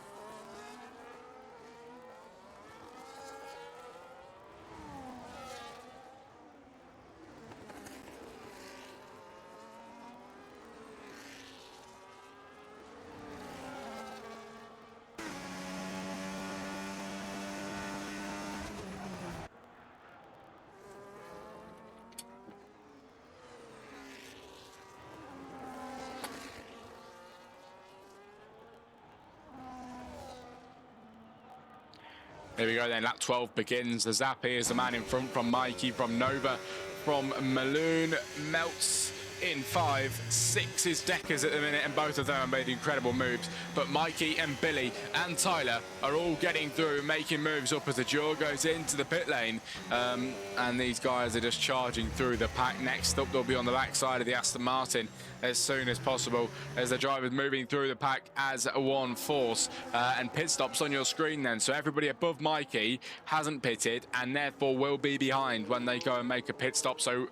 Here we go then, lap 12 begins. The Zappy is the man in front from Mikey, from Nova, from Maloon. Melts in 5. 6 is Deckers at the minute, and both of them have made incredible moves. But Mikey and Billy and Tyler are all getting through, making moves up as the duel goes into the pit lane. And these guys are just charging through the pack. Next up, they'll be on the backside of the Aston Martin as soon as possible, as the drivers moving through the pack as one force. And pit stops on your screen then. So everybody above Mikey hasn't pitted and therefore will be behind when they go and make a pit stop. So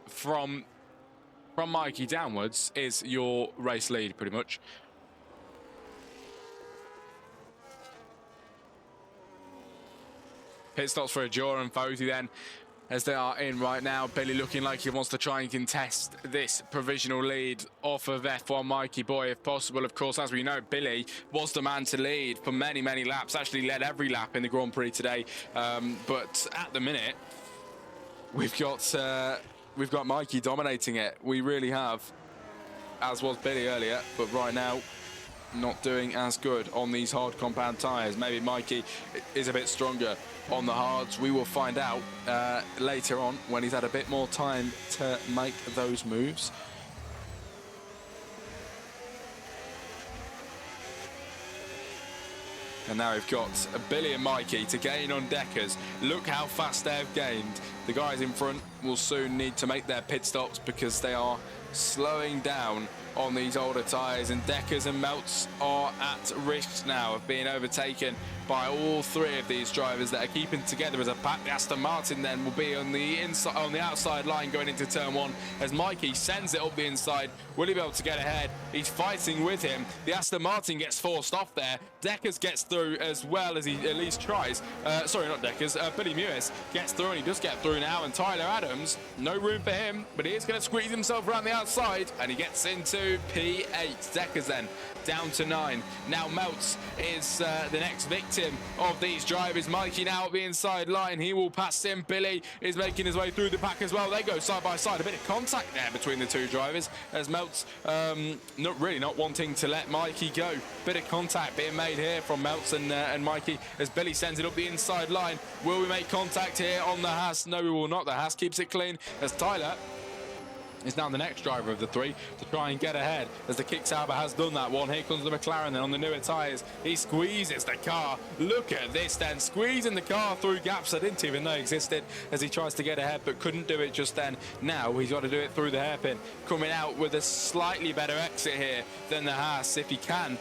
from Mikey downwards is your race lead, pretty much. Pit stops for Ajura and Foti then, as they are in right now. Billy looking like he wants to try and contest this provisional lead off of F1 Mikey Boy if possible. Of course, as we know, Billy was the man to lead for many, many laps, actually led every lap in the Grand Prix today. But at the minute, we've got Mikey dominating it. We really have, as was Billy earlier, but right now not doing as good on these hard compound tyres. Maybe Mikey is a bit stronger on the hards. We will find out later on when he's had a bit more time to make those moves. And now we've got Billy and Mikey to gain on Deckers. Look how fast they've gained. The guys in front will soon need to make their pit stops because they are slowing down on these older tyres, and Deckers and Meltz are at risk now of being overtaken by all three of these drivers that are keeping together as a pack. The Aston Martin then will be on the inside, on the outside line going into turn 1 as Mikey sends it up the inside. Will he be able to get ahead? He's fighting with him. The Aston Martin gets forced off there. Deckers gets through as well, as he at least tries. Sorry, not Deckers. Billy Mewis gets through, and he does get through now. And Tyler Adams, no room for him, but he is going to squeeze himself around the outside, and he gets into P8. Deckers then down to 9. Now Meltz is the next victim of these drivers. Mikey now at the inside line. He will pass him. Billy is making his way through the pack as well. They go side by side. A bit of contact there between the two drivers as Meltz not wanting to let Mikey go. Bit of contact being made here from Meltz and Mikey as Billy sends it up the inside line. Will we make contact here on the Haas? No, we will not. The Haas keeps it clean as Tyler is now the next driver of the three to try and get ahead as the Kick Sauber has done that one. Here comes the McLaren then on the newer tyres. He squeezes the car. Look at this then, squeezing the car through gaps I didn't even know existed as he tries to get ahead but couldn't do it just then. Now he's got to do it through the hairpin. Coming out with a slightly better exit here than the Haas if he can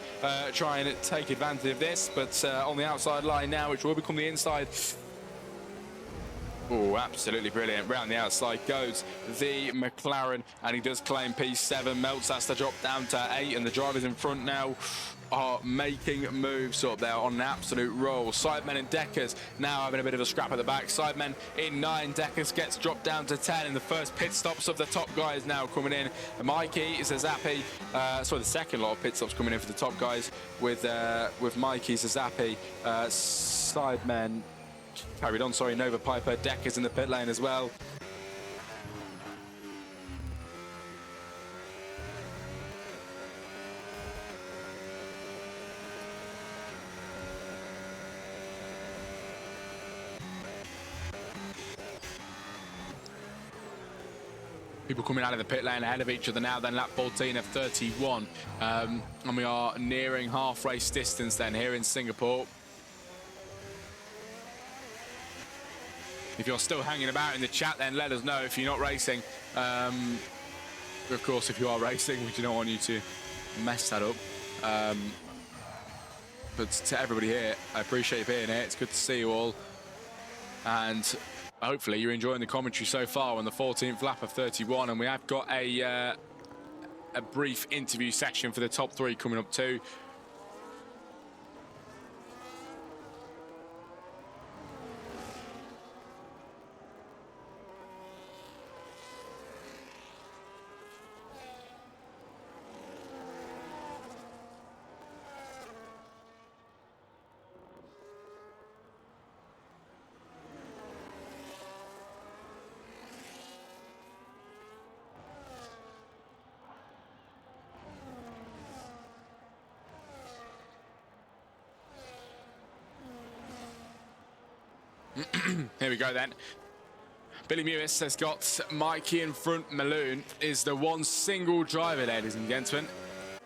try and take advantage of this, but on the outside line now, which will become the inside. Oh, absolutely brilliant. Round the outside goes the McLaren, and he does claim P7. Meltz has to drop down to 8, and the drivers in front now are making moves up there on an absolute roll. Sidemen and Deckers now having a bit of a scrap at the back. Sidemen in 9. Deckers gets dropped down to 10 in the first pit stops of the top guys now coming in. Mikey Zazapi, sorry, the second lot of pit stops coming in for the top guys with Mikey Zazapi, Sidemen carried on, sorry, Nova Piper, Deckers in the pit lane as well. People coming out of the pit lane ahead of each other now, then lap 14 of 31. And we are nearing half race distance then here in Singapore. If you're still hanging about in the chat, then let us know if you're not racing. Of course, if you are racing, we do not want you to mess that up. But to everybody here, I appreciate you being here. It's good to see you all. And hopefully you're enjoying the commentary so far on the 14th lap of 31. And we have got a brief interview section for the top 3 coming up too. Here we go then. Billy Mewis has got Mikey in front. Malone is the one single driver, ladies and gentlemen,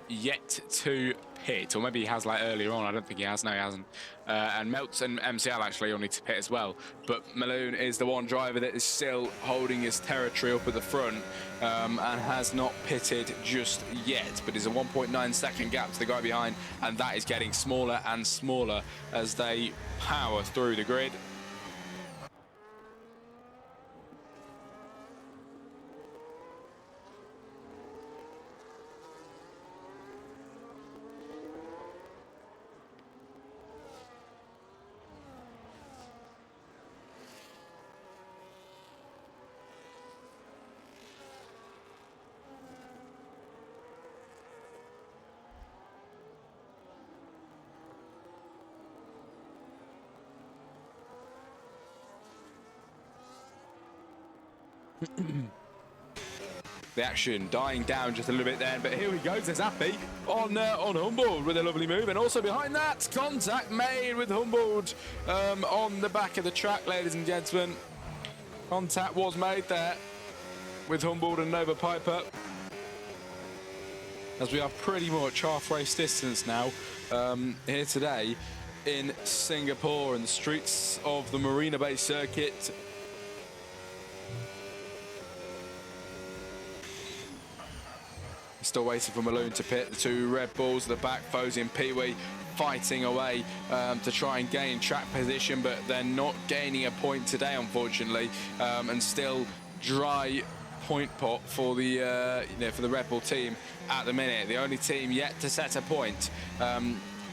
yet to pit. Or maybe he has like earlier on. I don't think he has. No, he hasn't. And Meltz and MCL actually all need to pit as well. But Malone is the one driver that is still holding his territory up at the front and has not pitted just yet. But there's a 1.9 second gap to the guy behind, and that is getting smaller and smaller as they power through the grid. The action dying down just a little bit then, but here he goes. There's Appy on Humboldt with a lovely move, and also behind that, contact made with Humboldt on the back of the track, ladies and gentlemen. Contact was made there with Humboldt and Nova Piper, as we are pretty much half race distance now here today in Singapore and the streets of the Marina Bay circuit. Still waiting for Malone to pit. The two Red Bulls at the back, Fozy and Pee-wee fighting away to try and gain track position, but they're not gaining a point today, unfortunately, and still dry point pot for the for the Red Bull team at the minute. The only team yet to set a point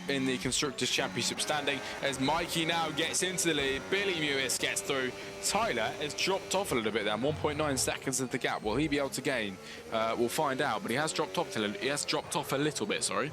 in the Constructors' Championship standing, as Mikey now gets into the lead. Billy Mewis gets through. Tyler has dropped off a little bit there, 1.9 seconds of the gap. Will he be able to gain? We'll find out, but he has dropped off a little bit, sorry.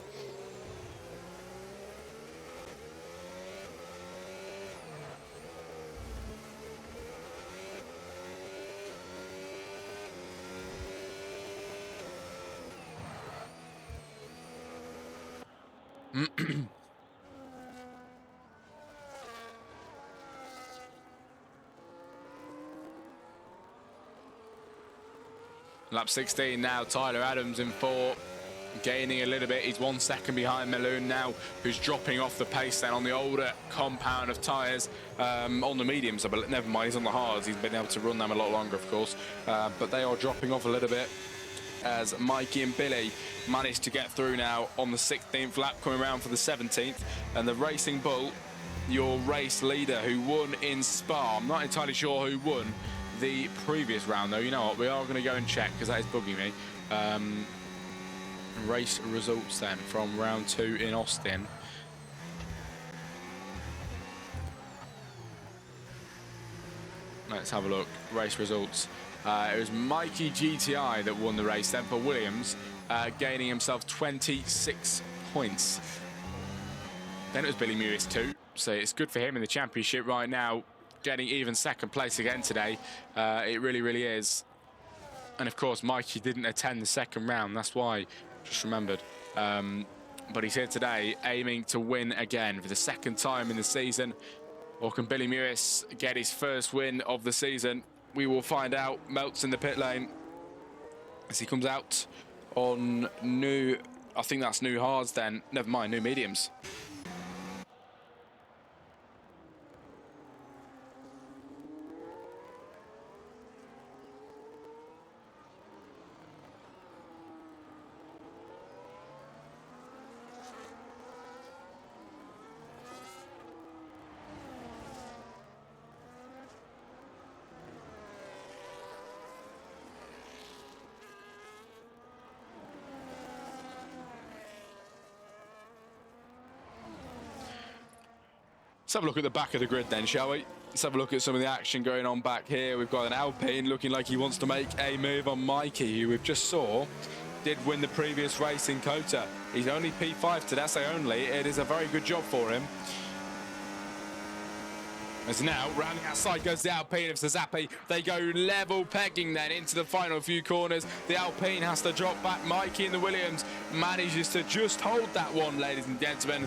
Lap 16 now, Tyler Adams in 4, gaining a little bit. He's 1 second behind Malone now, who's dropping off the pace then on the older compound of tyres, on the mediums. But never mind, he's on the hards. He's been able to run them a lot longer, of course. But they are dropping off a little bit as Mikey and Billy managed to get through now on the 16th lap, coming around for the 17th. And the Racing Bull, your race leader, who won in Spa. I'm not entirely sure who won the previous round, though. You know what, we are going to go and check, because that is bugging me. Race results then from round 2 in Austin. Let's have a look. Race results. It was Mikey GTI that won the race then for Williams, gaining himself 26 points. Then it was Billy Mewis too, so it's good for him in the championship right now, getting even second place again today. It really, really is. And of course, Mikey didn't attend the second round, that's why, just remembered. But he's here today, aiming to win again for the second time in the season. Or can Billy Mewis get his first win of the season? We will find out. Meltz in the pit lane as he comes out on new, I think that's new hards then, never mind, new mediums. Let's have a look at the back of the grid then, shall we? Let's have a look at some of the action going on back here. We've got an Alpine looking like he wants to make a move on Mikey, who we've just saw did win the previous race in Kota. He's only P5 today, I say only. It is a very good job for him. As now, rounding outside goes the Alpine of Suzapi. They go level pegging then into the final few corners. The Alpine has to drop back. Mikey in the Williams manages to just hold that one, ladies and gentlemen.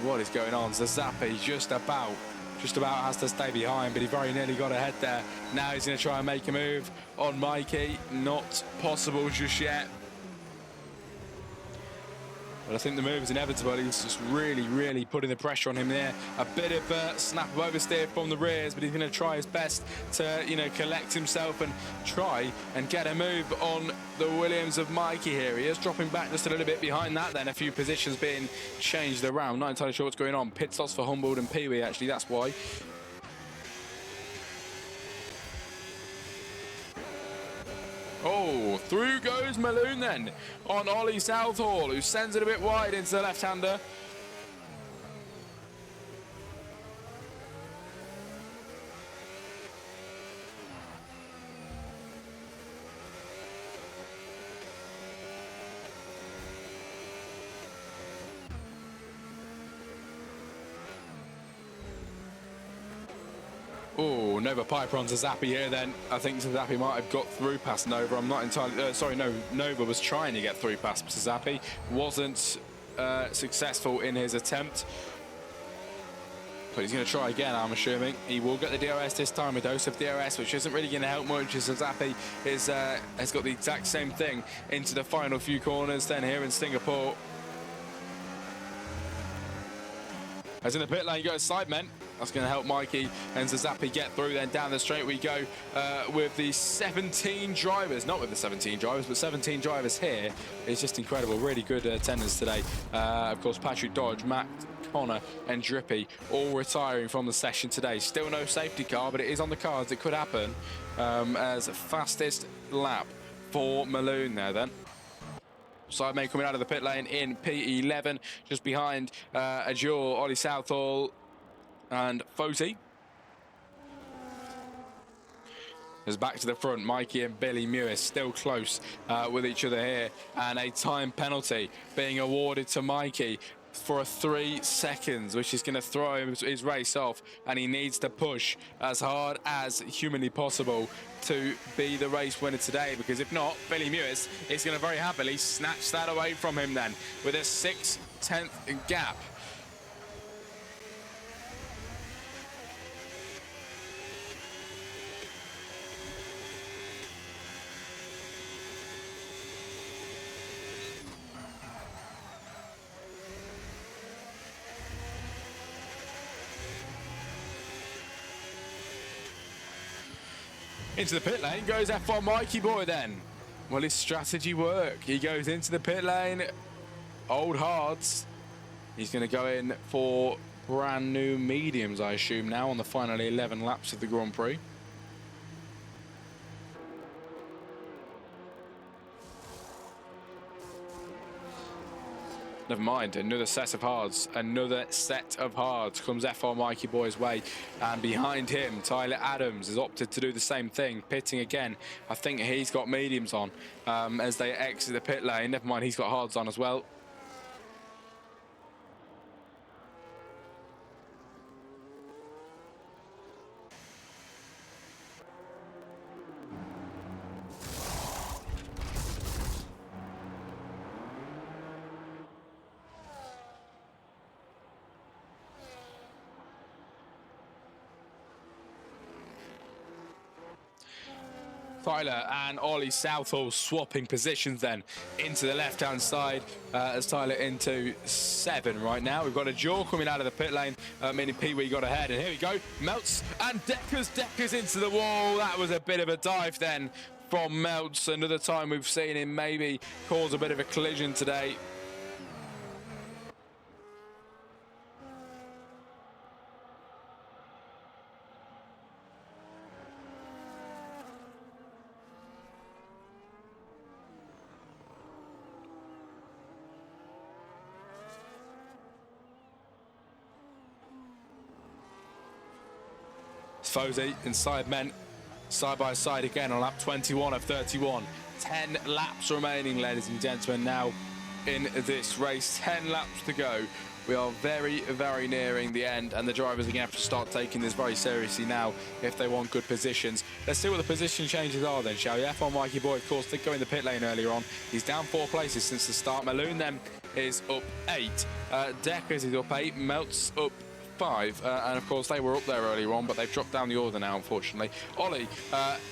What is going on? Suzapi just about just about has to stay behind, but he very nearly got ahead there. Now he's going to try and make a move on Mikey. Not possible just yet. But I think the move is inevitable. He's just really putting the pressure on him there. A bit of a snap of oversteer from the rears, but he's going to try his best to, you know, collect himself and try and get a move on the Williams of Mikey here. He is dropping back just a little bit behind that then. A few positions being changed around. Not entirely sure what's going on. Pit stops for Humboldt and Pee-wee, actually, that's why. Oh, through goes Malone then on Ollie Southall, who sends it a bit wide into the left-hander. Oh, Nova Piper onto Zappi here then. I think Zappi might have got through past Nova. I'm not entirely... sorry, no, Nova was trying to get through past Zappi. Wasn't successful in his attempt. But he's going to try again, I'm assuming. He will get the DRS this time, a dose of DRS, which isn't really going to help much, as Zappi has got the exact same thing into the final few corners then here in Singapore. As in the pit lane, you go Sidemen. That's going to help Mikey and Zappi get through. Then down the straight we go with the 17 drivers. Not with the 17 drivers, but 17 drivers here. It's just incredible. Really good attendance today. Of course, Patrick Dodge, Matt, Connor and Drippy all retiring from the session today. Still no safety car, but it is on the cards. It could happen as fastest lap for Malone there then. Sidemen coming out of the pit lane in P11, just behind Azure, Ollie Southall and Foti. As back to the front, Mikey and Billy Mewis still close with each other here, and a time penalty being awarded to Mikey for 3 seconds, which is going to throw his race off, and he needs to push as hard as humanly possible to be the race winner today, because if not, Billy Mewis is going to very happily snatch that away from him then with a 6/10 gap. Into the pit lane goes F1 Mikey boy then. Well, his strategy worked. He goes into the pit lane, old hards. He's going to go in for brand new mediums, I assume, now on the final 11 laps of the Grand Prix. Never mind, another set of hards. Another set of hards comes F1 Mikey boy's way. And behind him, Tyler Adams has opted to do the same thing, pitting again. I think he's got mediums on as they exit the pit lane. Never mind, he's got hards on as well. Tyler and Ollie Southall swapping positions then into the left-hand side as Tyler into 7 right now. We've got a jaw coming out of the pit lane, meaning Pee-wee got ahead. And here we go, Melts and Deckers into the wall. That was a bit of a dive then from Melts. Another time we've seen him maybe cause a bit of a collision today. Fosey and Sidemen side by side again on lap 21 of 31. 10 laps remaining, ladies and gentlemen, now in this race. 10 laps to go. We are very nearing the end, and the drivers are going to have to start taking this very seriously now if they want good positions. Let's see what the position changes are then, shall we? F1 Mikey boy, of course, did go in the pit lane earlier on. He's down 4 places since the start. Malone then is up 8. Deckers is up 8. Melts up 5, and of course they were up there earlier on, but they've dropped down the order now, unfortunately. Ollie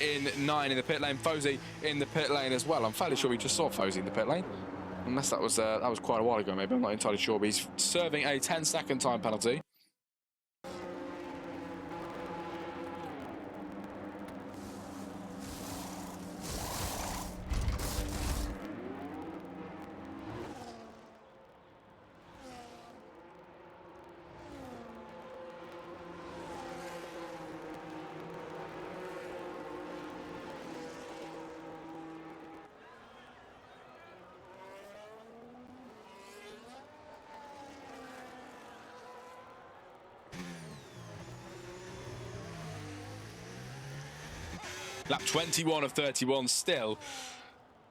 in 9 in the pit lane, Fozy in the pit lane as well. I'm fairly sure we just saw Fozy in the pit lane, unless that was quite a while ago, maybe. I'm not entirely sure, but he's serving a 10-second time penalty. Lap 21 of 31 still,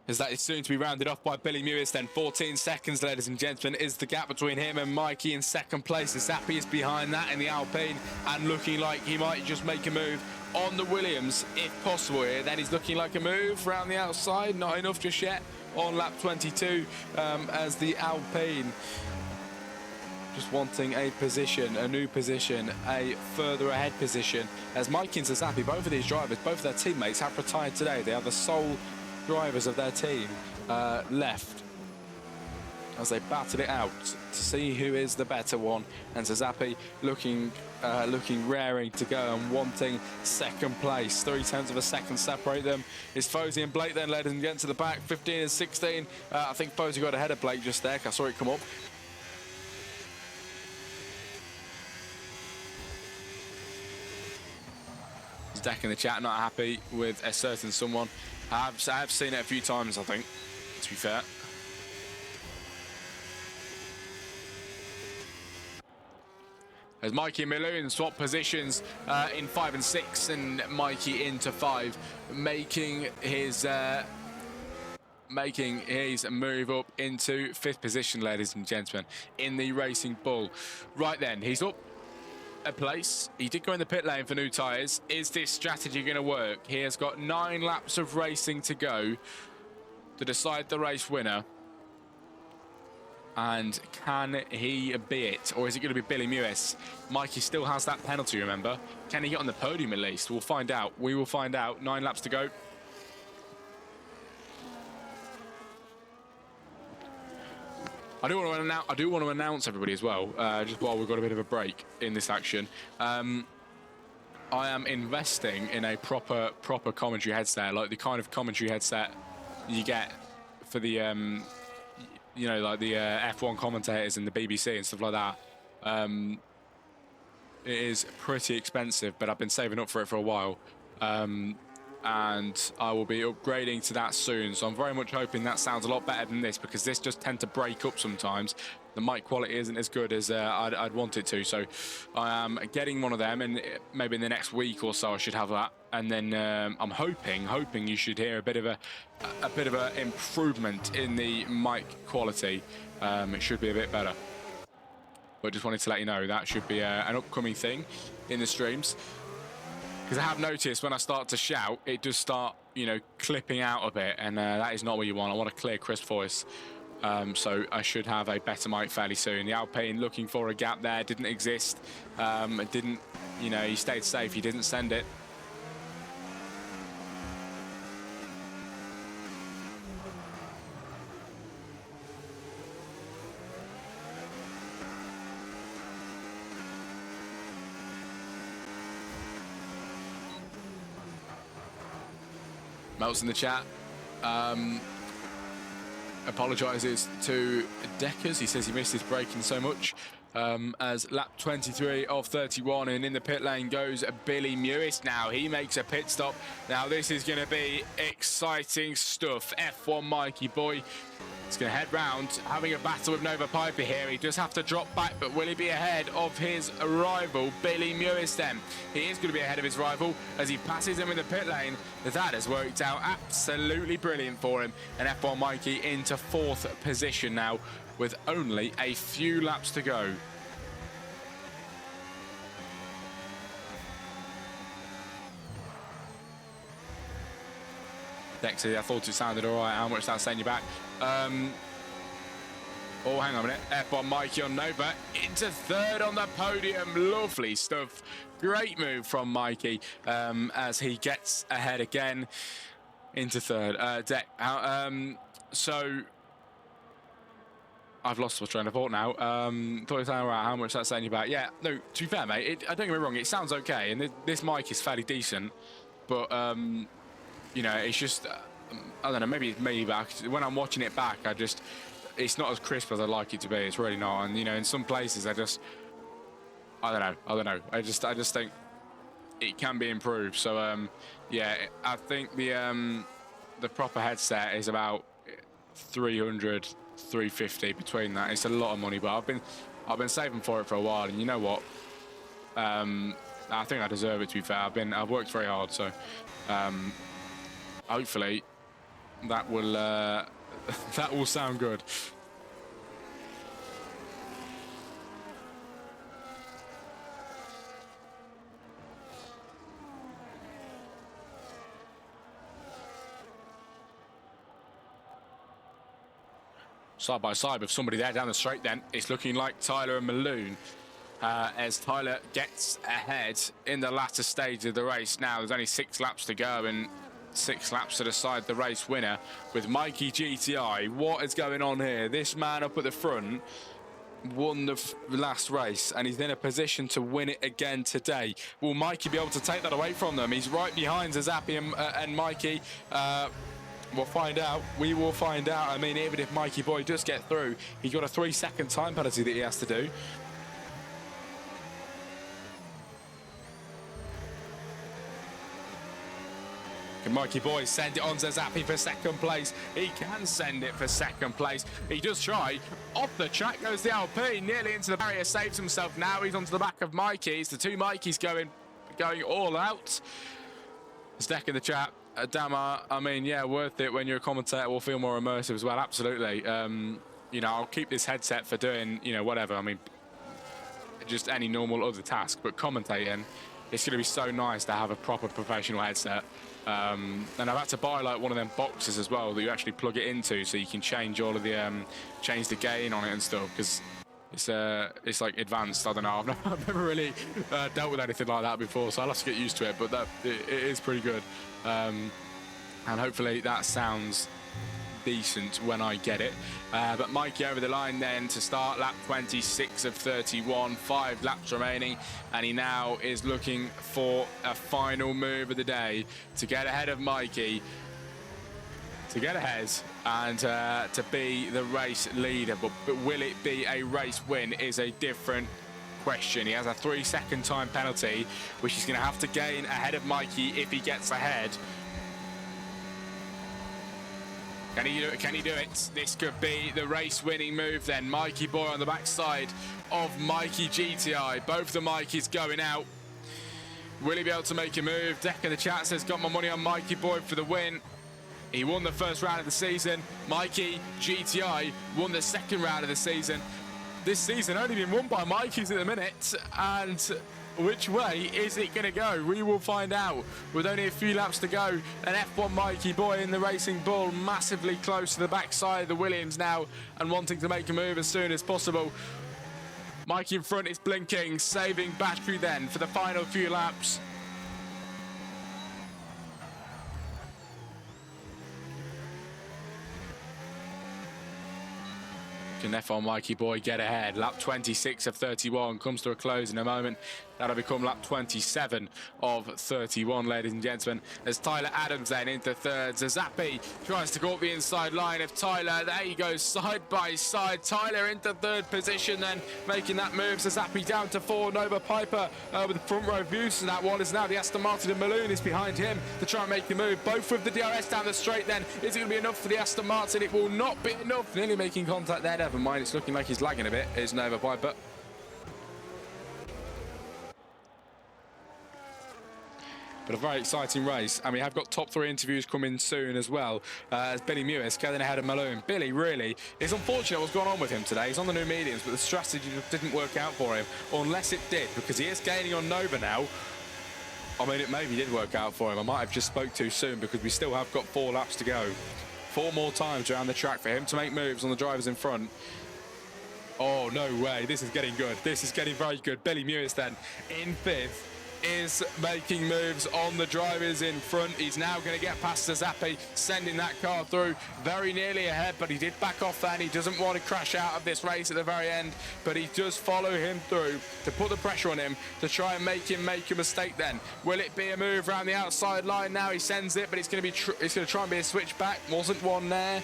as that is soon to be rounded off by Billy Mewis. Then 14 seconds, ladies and gentlemen, is the gap between him and Mikey in second place. Zappi is behind that in the Alpine and looking like he might just make a move on the Williams if possible here. Then he's looking like a move around the outside, not enough just yet on lap 22 as the Alpine just wanting a position, a new position, a further ahead position, as Mikey and Zappi, both of these drivers, both of their teammates have retired today. They are the sole drivers of their team left as they battled it out to see who is the better one. And Zappi looking raring to go and wanting second place. 0.3 of a second separate them. It's Fozy and Blake then, ladies and gents, to the back, 15 and 16. I think Fozy got ahead of Blake just there, 'cause I saw it come up. Deck in the chat, not happy with a certain someone. I have seen it a few times, I think, to be fair. As Mikey and Miloon swap positions in 5 and 6, and Mikey into 5, making his move up into 5th position, ladies and gentlemen, in the Racing Bull. Right then, he's up a place. He did go in the pit lane for new tyres. Is this strategy going to work? He has got 9 laps of racing to go to decide the race winner. And can he be it? Or is it going to be Billy Mewis? Mikey still has that penalty, remember? Can he get on the podium at least? We'll find out. We will find out. 9 laps to go. I do want to announce everybody as well, just while we've got a bit of a break in this action. I am investing in a proper commentary headset, like the kind of commentary headset you get for the, you know, like the F1 commentators and the BBC and stuff like that. It is pretty expensive, but I've been saving up for it for a while. And I will be upgrading to that soon, so I'm very much hoping that sounds a lot better than this, because this just tends to break up sometimes. The mic quality isn't as good as I'd want it to, so I am getting one of them, and maybe in the next week or so I should have that. And then I'm hoping you should hear a bit of a improvement in the mic quality. It should be a bit better, but just wanted to let you know that should be an upcoming thing in the streams. Because I have noticed when I start to shout, it does start, you know, clipping out a bit, and that is not what you want. I want a clear, crisp voice. So I should have a better mic fairly soon. The Alpine looking for a gap there, didn't exist. It didn't, you know, he stayed safe, he didn't send it. Melts in the chat apologises to Deckers. He says he missed his braking so much. As lap 23 of 31, and in the pit lane goes Billy Mewis. Now he makes a pit stop. Now this is going to be exciting stuff. F1 Mikey boy. He's going to head round, having a battle with Nova Piper here. He does have to drop back, but will he be ahead of his rival, Billy Mewis then? He is going to be ahead of his rival as he passes him in the pit lane. That has worked out absolutely brilliant for him. And F1 Mikey into 4th position now with only a few laps to go. Dexter, I thought it sounded all right. How much that's setting you back? Oh, hang on a minute. F1 Mikey on Nova into third on the podium. Lovely stuff. Great move from Mikey as he gets ahead again into third. So I've lost my train of thought now. Thought you were saying about how much that's saying about. Yeah, no, to be fair, mate, don't get me wrong, it sounds okay, and this mic is fairly decent, but you know, it's just I don't know, maybe it's me, but when I'm watching it back, it's not as crisp as I'd like it to be. It's really not, and you know, in some places I don't know. I just think it can be improved. So yeah, I think the proper headset is about 300, 350 between that. It's a lot of money, but I've been saving for it for a while, and you know what? I think I deserve it, to be fair. I've worked very hard, so hopefully that will that will sound good. Side by side with somebody there down the straight, then it's looking like Tyler and Malone as Tyler gets ahead in the latter stage of the race. Now there's only 6 laps to go and 6 laps to decide the race winner with Mikey GTI. What is going on here? This man up at the front won the last race and he's in a position to win it again today. Will Mikey be able to take that away from them? He's right behind Zazapi and Mikey. We'll find out. We will find out. I mean, even if Mikey Boy does get through, he's got a 3-second time penalty that he has to do. Can Mikey Boy send it on to Zappy for second place? He can send it for second place. He does try. Off the track goes the LP, nearly into the barrier, saves himself now. He's onto the back of Mikey. It's the 2 Mikeys going all out. Stack in the chat. Dama, I mean, yeah, worth it when you're a commentator. Will feel more immersive as well. Absolutely. You know, I'll keep this headset for doing, you know, whatever. I mean, just any normal other task. But commentating, it's going to be so nice to have a proper professional headset. And I've had to buy like one of them boxes as well that you actually plug it into, so you can change all of the change the gain on it and stuff. Because it's like advanced. I don't know. I've never really dealt with anything like that before, so I'll have to get used to it. But it is pretty good. And hopefully that sounds decent when I get it. But Mikey over the line then to start lap 26 of 31, 5 laps remaining, and he now is looking for a final move of the day to get ahead of Mikey, to get ahead and to be the race leader. But will it be a race win is a different question. He has a 3-second time penalty, which he's going to have to gain ahead of Mikey if he gets ahead. Can he do it? Can he do it? This could be the race-winning move then. Mikey Boy on the backside of Mikey GTI. Both the Mikeys going out. Will he be able to make a move? Deck in the chat says, got my money on Mikey Boy for the win. He won the first round of the season. Mikey GTI won the second round of the season. This season only been won by Mikeys at the minute, and which way is it going to go? We will find out with only a few laps to go. An F1 Mikey Boy in the Racing Bull, massively close to the backside of the Williams now and wanting to make a move as soon as possible. Mikey in front is blinking, saving battery then for the final few laps. Can F1 Mikey Boy get ahead? Lap 26 of 31 comes to a close in a moment. That'll become lap 27 of 31, ladies and gentlemen, as Tyler Adams then into third. Zazapi tries to go up the inside line of Tyler. There he goes, side by side. Tyler into third position then, making that move. Zazapi down to 4. Nova Piper with front row views to that one is now the Aston Martin, and Malone is behind him to try and make the move. Both with the DRS down the straight then. Is it going to be enough for the Aston Martin? It will not be enough. Nearly making contact there. Never mind, it's looking like he's lagging a bit. Is Nova Piper. But a very exciting race, and we have got top 3 interviews coming soon as well. As Billy Mewis getting ahead of Malone. Billy, really, it's unfortunate what's going on with him today. He's on the new mediums, but the strategy just didn't work out for him, unless it did, because he is gaining on Nova now. I mean, it maybe did work out for him. I might have just spoke too soon, because we still have got 4 laps to go. 4 more times around the track for him to make moves on the drivers in front. Oh, no way. This is getting good. This is getting very good. Billy Mewis then in fifth is making moves on the drivers in front. He's now going to get past Zappi, sending that car through very nearly ahead, but he did back off then. He doesn't want to crash out of this race at the very end, but he does follow him through to put the pressure on him to try and make him make a mistake then. Will it be a move around the outside line now? He sends it, but it's going to try and be a switchback. Wasn't one there.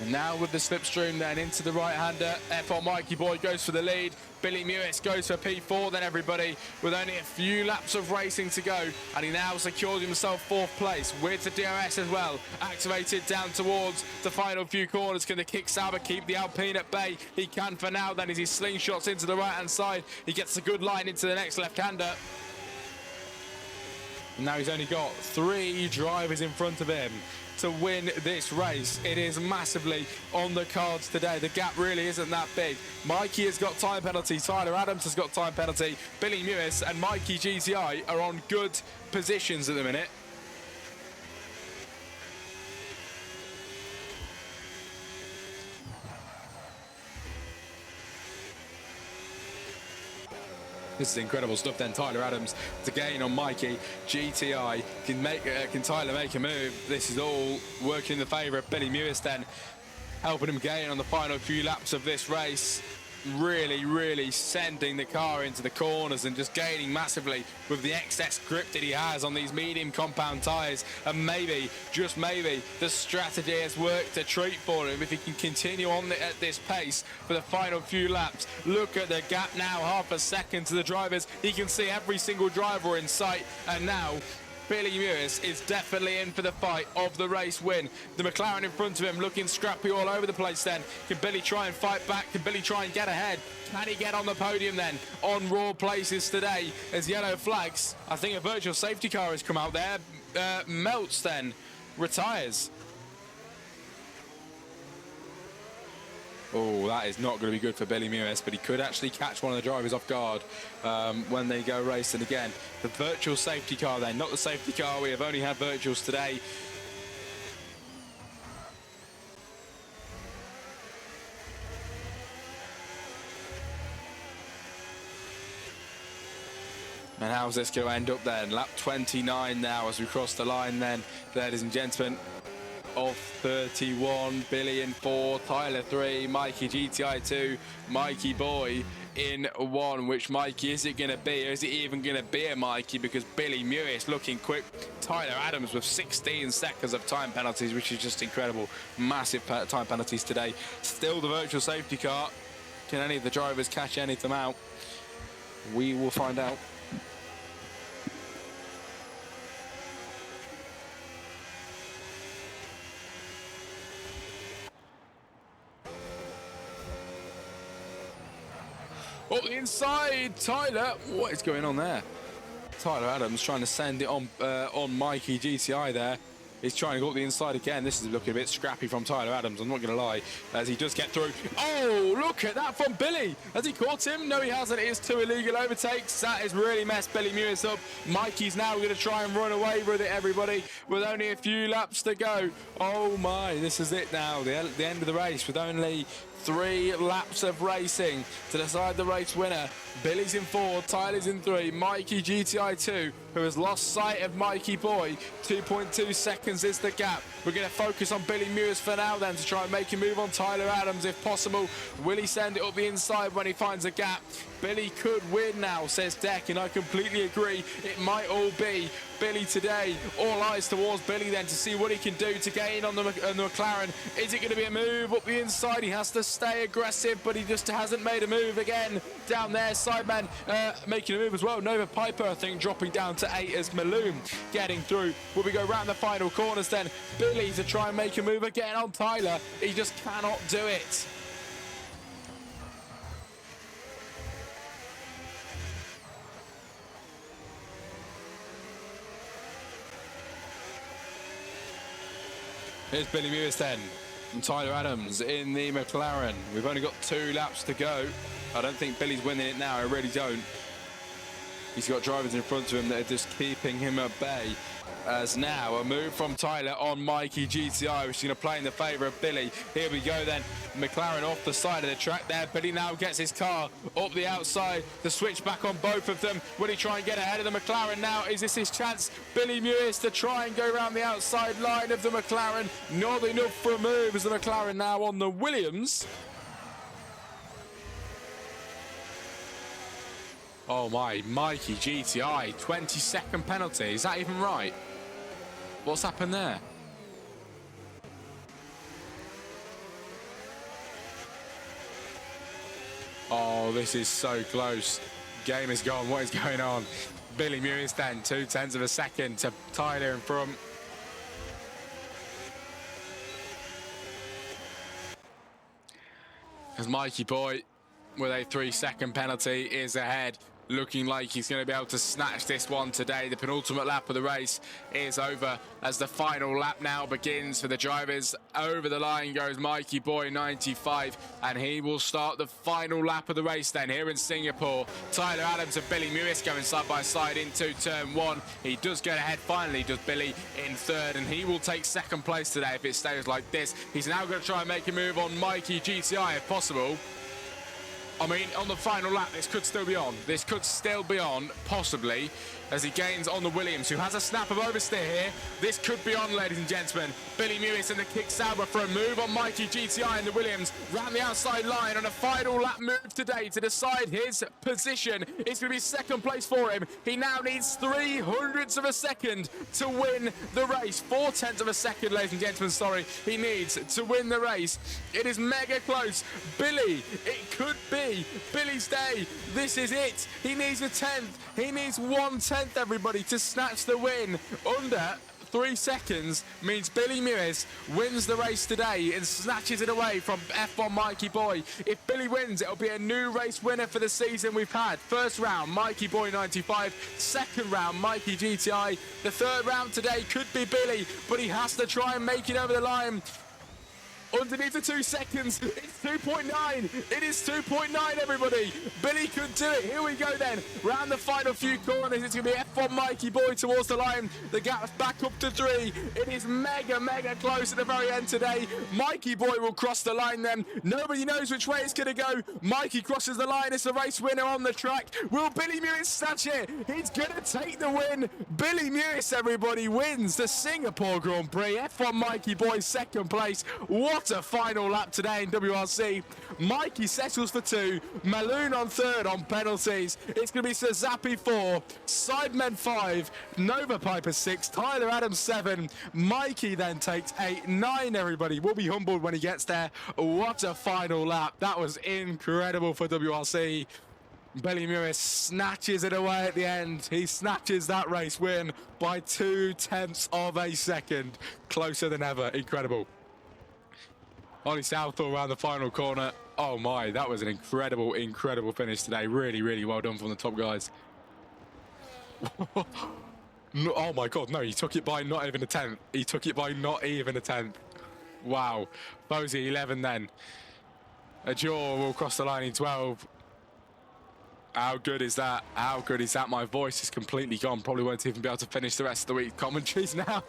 And now with the slipstream then into the right-hander, F1 Mikey Boy goes for the lead. Billy Mewis goes for P4 then, everybody, with only a few laps of racing to go. And he now secured himself fourth place with the DRS as well. Activated down towards the final few corners. Can the Kick Sauber keep the Alpine at bay? He can for now then as he slingshots into the right-hand side. He gets a good line into the next left-hander. And now he's only got 3 drivers in front of him to win this race. It is massively on the cards today. The gap really isn't that big. Mikey has got time penalty. Tyler Adams has got time penalty. Billy Mewis and Mikey GTI are on good positions at the minute. This is incredible stuff then. Tyler Adams to gain on Mikey. GTI, can Tyler make a move? This is all working in the favour of Billy Mewis then, helping him gain on the final few laps of this race. Really sending the car into the corners and just gaining massively with the excess grip that he has on these medium compound tyres. And maybe, just maybe, the strategy has worked a treat for him if he can continue on at this pace for the final few laps. Look at the gap now, half a second to the drivers. He can see every single driver in sight, and now Billy Mewis is definitely in for the fight of the race win. The McLaren in front of him looking scrappy all over the place then. Can Billy try and fight back? Can Billy try and get ahead? Can he get on the podium then on raw places today as yellow flags? I think a virtual safety car has come out there. Melts then, retires. Oh, that is not going to be good for Billy Mewis, but he could actually catch one of the drivers off guard when they go racing again. The virtual safety car then, not the safety car. We have only had virtuals today. And how's this going to end up then? Lap 29 now as we cross the line then, ladies and gentlemen. Of 31, Billy in 4, Tyler 3, Mikey GTI 2, Mikey Boy in 1. Which Mikey is it going to be? Or is it even going to be a Mikey? Because Billy Mewis looking quick. Tyler Adams with 16 seconds of time penalties, which is just incredible. Massive time penalties today. Still the virtual safety car. Can any of the drivers catch any of them out? We will find out. Up the inside, Tyler. What is going on there? Tyler Adams trying to send it on Mikey GTI there. He's trying to go up the inside again. This is looking a bit scrappy from Tyler Adams, I'm not going to lie, as he does get through. Oh, look at that from Billy. Has he caught him? No, he hasn't. It is 2 illegal overtakes. That has really messed Billy Mewis up. Mikey's now going to try and run away with it, everybody, with only a few laps to go. Oh, my. This is it now, the end of the race, with only 3 laps of racing to decide the race winner. Billy's in 4, Tyler's in 3, Mikey GTI 2, who has lost sight of Mikey Boy. 2.2 seconds is the gap. We're going to focus on Billy Mewis for now then to try and make a move on Tyler Adams if possible. Will he send it up the inside when he finds a gap? Billy could win now, says Deck, and I completely agree. It might all be Billy today. All eyes towards Billy then to see what he can do to gain on the McLaren. Is it going to be a move up the inside? He has to stay aggressive, but he just hasn't made a move again. Down there, Sideman making a move as well. Nova Piper, I think, dropping down to 8 as Malone getting through. Will we go round the final corners then? Billy to try and make a move again on Tyler. He just cannot do it. Here's Billy Mewis then, and Tyler Adams in the McLaren. We've only got 2 laps to go. I don't think Billy's winning it now, I really don't. He's got drivers in front of him that are just keeping him at bay. As now a move from Tyler on Mikey GTI, which is going to play in the favour of Billy. Here we go then. McLaren off the side of the track there. Billy now gets his car up the outside. The switch back on both of them. Will he try and get ahead of the McLaren now? Is this his chance? Billy Mewis to try and go around the outside line of the McLaren. Not enough for a move as the McLaren now on the Williams. Oh my, Mikey GTI, 20-second penalty. Is that even right? What's happened there? Oh, this is so close. Game is gone. What is going on? Billy Mewis then, 0.2 of a second to Tyler in front. As Mikey boy, with a 3-second penalty, is ahead. Looking like he's going to be able to snatch this one today. The penultimate lap of the race is over as the final lap now begins for the drivers. Over the line goes Mikey Boy 95, and he will start the final lap of the race then here in Singapore. Tyler Adams and Billy Mewis going side by side into turn one. He does get ahead finally, does Billy, in third, and he will take second place today if it stays like this. He's now going to try and make a move on Mikey GTI if possible. I mean, on the final lap, this could still be on. This could still be on, possibly, as he gains on the Williams, who has a snap of oversteer here. This could be on, ladies and gentlemen. Billy Mewis in the kick Sauber for a move on Mikey GTI and the Williams. Round the outside line on a final lap move today to decide his position. It's going to be second place for him. He now needs 0.03 of a second to win the race. 0.4 of a second, ladies and gentlemen, sorry. He needs to win the race. It is mega close. Billy, it could be Billy's day. This is it. He needs a 10th. He needs 1/10, everybody, to snatch the win. Under 3 seconds means Billy Mewis wins the race today and snatches it away from F1 Mikey Boy. If Billy wins, it'll be a new race winner for the season we've had. First round, Mikey Boy 95. Second round, Mikey GTI. The third round today could be Billy, but he has to try and make it over the line. Underneath the 2 seconds, it's 2.9. It is 2.9, everybody. Billy could do it. Here we go then. Round the final few corners, it's going to be F1 Mikey Boy towards the line. The gap's back up to 3. It is mega, mega close at the very end today. Mikey Boy will cross the line then. Nobody knows which way it's going to go. Mikey crosses the line. It's the race winner on the track. Will Billy Mewis snatch it? He's going to take the win. Billy Mewis, everybody, wins the Singapore Grand Prix. F1 Mikey Boy, second place. What a final lap today in WRC. Mikey settles for 2. Maloon on 3rd on penalties. It's going to be Suzapi 4, Sidemen 5, Nova Piper 6, Tyler Adams 7. Mikey then takes 8, 9, everybody. Will be humbled when he gets there. What a final lap. That was incredible for WRC. Billy Mewis snatches it away at the end. He snatches that race win by 0.2 of a second. Closer than ever. Incredible. Ollie Southall around the final corner. Oh my, that was an incredible, incredible finish today. Really, really well done from the top guys. No, oh my God, no, he took it by not even a 10th. He took it by not even a 10th. Wow. Bosie 11 then. Ajor will cross the line in 12. How good is that? How good is that? My voice is completely gone. Probably won't even be able to finish the rest of the week commentaries now.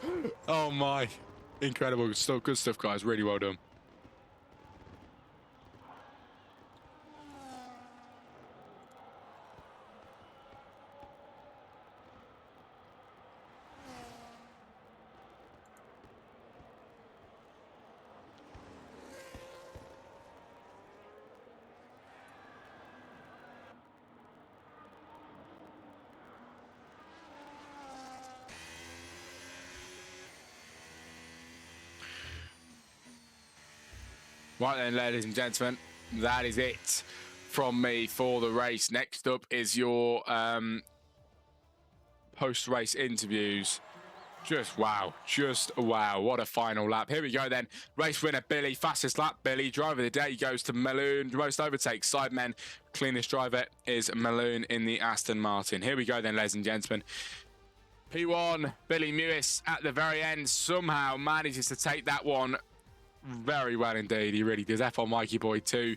Oh my. Incredible. Good stuff, guys. Really well done. Right then, ladies and gentlemen, that is it from me for the race. Next up is your post-race interviews. Just wow. What a final lap. Here we go then. Race winner Billy, fastest lap Billy. Driver of the day goes to Maloon. Most overtakes Sidemen. Cleanest driver is Maloon in the Aston Martin. Here we go then, ladies and gentlemen. P1, Billy Mewis at the very end somehow manages to take that one very well indeed. He really does. F on Mikey Boy 2.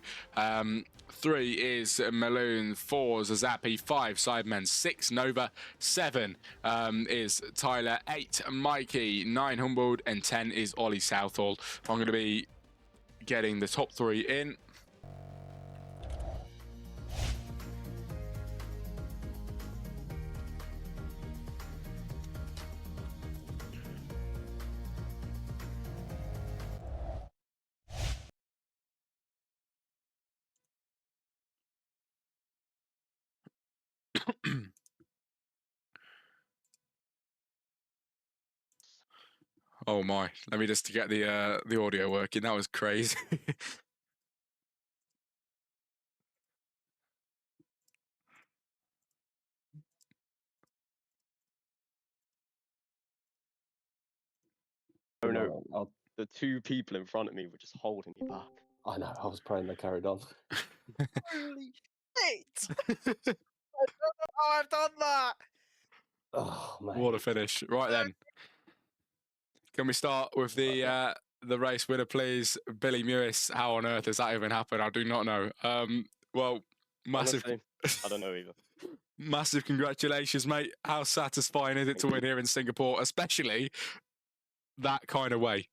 3 is Maloon. 4 is Zappy. 5 Sidemen. 6 Nova. 7 is Tyler. 8 Mikey. 9 Humbled. And 10 is Ollie Southall. I'm going to be getting the top 3 in. Oh my, let me just get the audio working. That was crazy.
Oh no, the two people in front of me were just holding me back.
I know, I was praying they carried on.
Holy shit! I don't know how I've done that!
Oh, man.
What a finish. Right then. Can we start with the race winner, please? Billy Mewis. How on earth has that even happened? I do not know. Well, massive.
Honestly, I don't know either.
Massive congratulations, mate. How satisfying is it to win here in Singapore, especially that kind of way?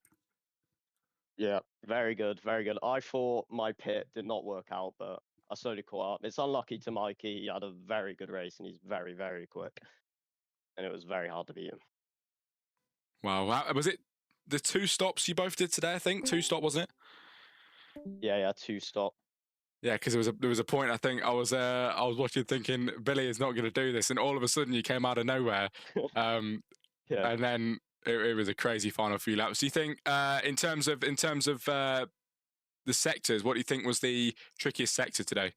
Yeah, very good, very good. I thought my pit did not work out, but I slowly caught up. It's unlucky to Mikey. He had a very good race and he's very, very quick. And it was very hard to beat him.
Wow. Was it the 2 stops you both did today, I think? 2 stop, wasn't it?
Yeah, 2 stop.
Yeah, because there was a point I think I was watching thinking Billy is not going to do this, and all of a sudden you came out of nowhere,
Yeah.
And then it was a crazy final few laps. Do you think in terms of the sectors, what do you think was the trickiest sector today?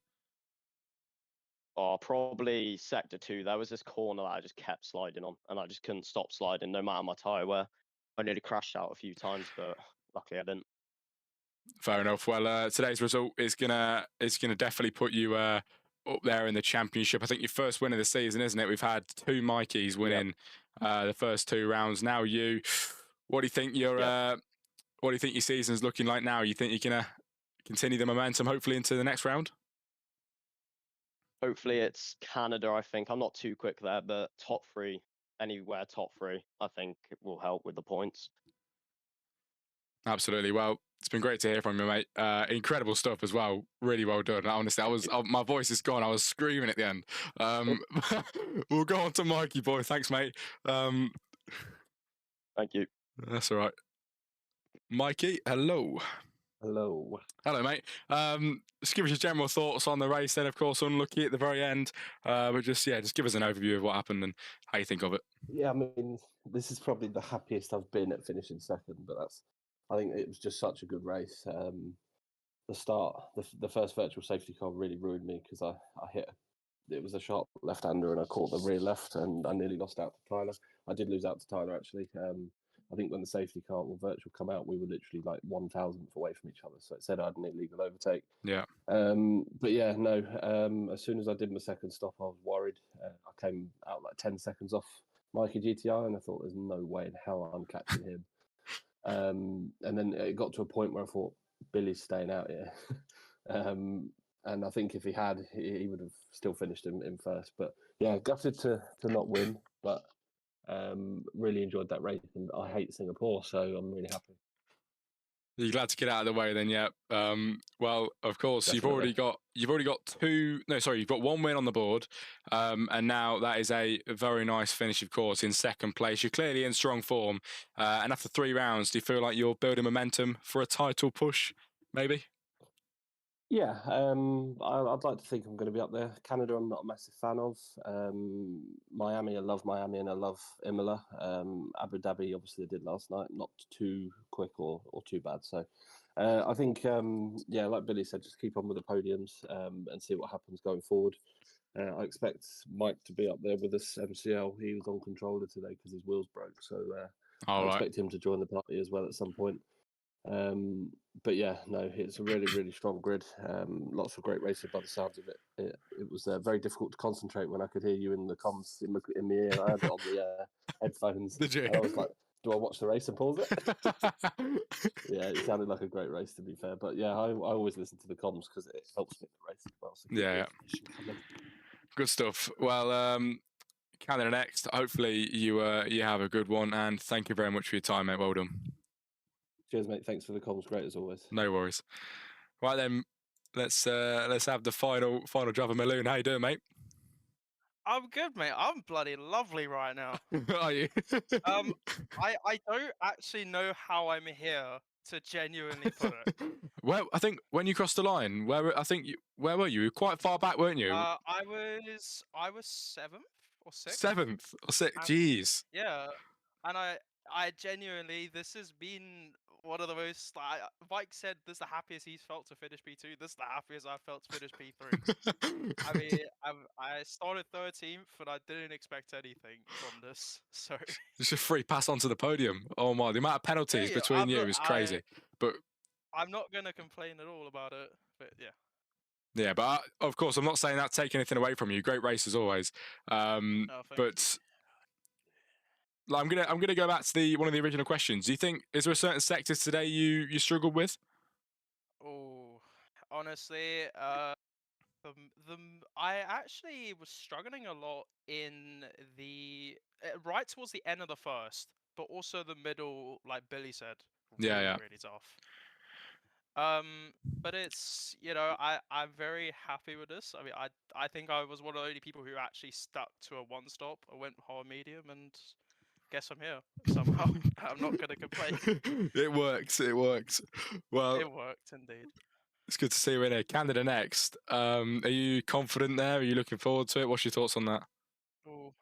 Oh, probably sector 2. There was this corner that I just kept sliding on, and I just couldn't stop sliding no matter my tyre wear. I nearly crashed out a few times, but luckily I didn't.
Fair enough. Well, today's result is gonna definitely put you up there in the championship. I think your first win of the season, isn't it? We've had 2 Mikeys winning the first 2 rounds. Now you, what do you think your what do you think your season's looking like now? You think you're gonna continue the momentum, hopefully into the next round?
Hopefully it's Canada, I think. I'm not too quick there, but top 3, anywhere top 3, I think will help with the points.
Absolutely. Well, it's been great to hear from you, mate. Incredible stuff as well. Really well done. Honestly, my voice is gone. I was screaming at the end. We'll go on to Mikey boy. Thanks, mate.
Thank you.
That's all right. Mikey, hello.
Hello.
Hello, mate. Just give us your general thoughts on the race then, of course, unlucky at the very end. But just give us an overview of what happened and how you think of it.
Yeah, I mean, this is probably the happiest I've been at finishing second, but I think it was just such a good race. The start, the first virtual safety car really ruined me because I hit, it was a sharp left-hander and I caught the rear left and I nearly lost out to Tyler. I did lose out to Tyler, actually. I think when the safety car or virtual come out, we were literally like 1,000th away from each other. So it said I had an illegal overtake.
Yeah.
But yeah, no. As soon as I did my second stop, I was worried. I came out like 10 seconds off Mikey GTI, and I thought, there's no way in hell I'm catching him. And then it got to a point where I thought, Billy's staying out here. And I think if he had, he would have still finished in first. But yeah, gutted to not win, but really enjoyed that race, and I hate Singapore, so I'm really happy.
You're glad to get out of the way then, yeah. Well, of course,
Definitely.
you've already got you've got 1 win on the board, and now that is a very nice finish, of course, in second place. You're clearly in strong form, and after 3 rounds, do you feel like you're building momentum for a title push, maybe?
Yeah, I'd like to think I'm going to be up there. Canada, I'm not a massive fan of. Miami, I love Miami and I love Imola. Abu Dhabi, obviously, they did last night. Not too quick or too bad. So I think, like Billy said, just keep on with the podiums and see what happens going forward. I expect Mike to be up there with us, MCL. He was on controller today because his wheels broke. So I expect him to join the party as well at some point. But yeah, no, it's a really, really strong grid. Lots of great racing by the sounds of it. It was very difficult to concentrate when I could hear you in the comms in the ear. I had it on the headphones.
Did you?
And I was like, Do I watch the race and pause it? Yeah, it sounded like a great race, to be fair. But yeah, I always listen to the comms because it helps me in the race as well. So keep the
Yeah.
information coming.
Good stuff. Well, Canada next. Hopefully you have a good one, and thank you very much for your time, mate. Well done.
Cheers, mate. Thanks for the comms. Great as always.
No worries. Right then, let's have the final driver. Maloon, how you doing, mate?
I'm good, mate. I'm bloody lovely right now.
Are you?
I don't actually know how I'm here to genuinely put it.
Well, I think when you crossed the line, where were you? You were quite far back, weren't you?
I was seventh or sixth.
Seventh or sixth.
And-
Jeez.
Yeah, and I genuinely, this has been one of the most. Mike said this is the happiest he's felt to finish P2. This is the happiest I've felt to finish P3. I mean, I started 13th, and I didn't expect anything from this. So
It's a free pass onto the podium. Oh my, the amount of penalties
Hey,
between you is crazy. But
I'm not gonna complain at all about it. But yeah.
yeah, but of course, I'm not saying that to take anything away from you. Great race as always.
No, thank
But like, I'm gonna go back to one of the original questions. Do you think is there a certain sectors today you struggled with?
Oh, honestly, I actually was struggling a lot in the right towards the end of the first, but also the middle, like Billy said,
Yeah, yeah.
really tough. But it's I'm very happy with this. I mean, I think I was one of the only people who actually stuck to a one stop. I went hard medium, and guess I'm here somehow. I'm not gonna complain.
It works. It works. Well,
It worked indeed.
it's good to see you in here. Canada next. Are you confident there? Are you looking forward to it? What's your thoughts on that?
Oh,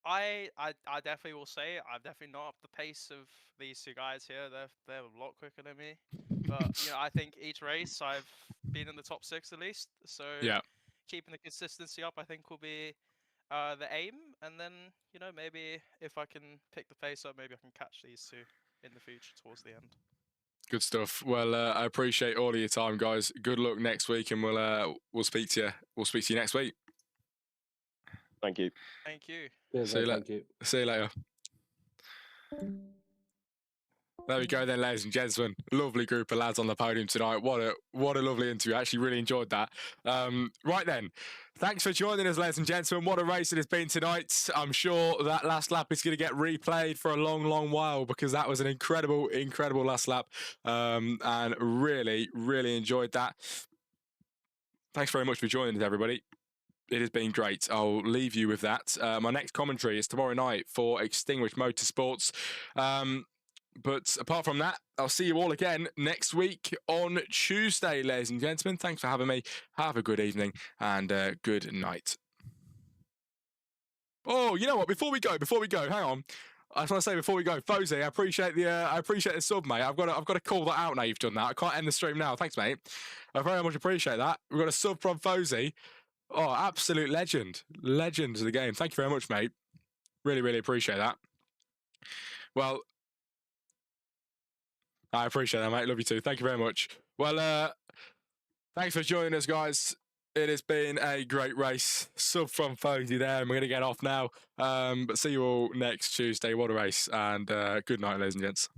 I definitely will say I'm definitely not up the pace of these two guys here. They're a lot quicker than me. But I think each race I've been in the top 6 at least. So
Yeah.
keeping the consistency up, I think, will be the aim. And then maybe if I can pick the pace up, maybe I can catch these two in the future towards the end.
Good stuff. Well, I appreciate all of your time, guys. Good luck next week, and we'll speak to you. We'll speak to you next week.
Thank you.
Thank you.
Cheers,
See you
mate.
later.
Thank you.
See you later. There we go then, ladies and gentlemen. Lovely group of lads on the podium tonight. What a lovely interview. I actually really enjoyed that. Right then, thanks for joining us, ladies and gentlemen. What a race it has been tonight. I'm sure that last lap is going to get replayed for a long, long while because that was an incredible, incredible last lap. And really, really enjoyed that. Thanks very much for joining us, everybody. It has been great. I'll leave you with that. My next commentary is tomorrow night for Extinguished Motorsports. But apart from that, I'll see you all again next week on Tuesday, ladies and gentlemen. Thanks for having me. Have a good evening and good night. Oh, you know what? Before we go, hang on. I just want to say before we go, Fozy, I appreciate the sub, mate. I've got to call that out now. You've done that. I can't end the stream now. Thanks, mate. I very much appreciate that. We've got a sub from Fozy. Oh, absolute legend of the game. Thank you very much, mate. Really, really appreciate that. Well, I appreciate that, mate. Love you too. Thank you very much. Well, thanks for joining us, guys. It has been a great race. Sub from Fozy there, and we're going to get off now. But see you all next Tuesday. What a race. And good night, ladies and gents.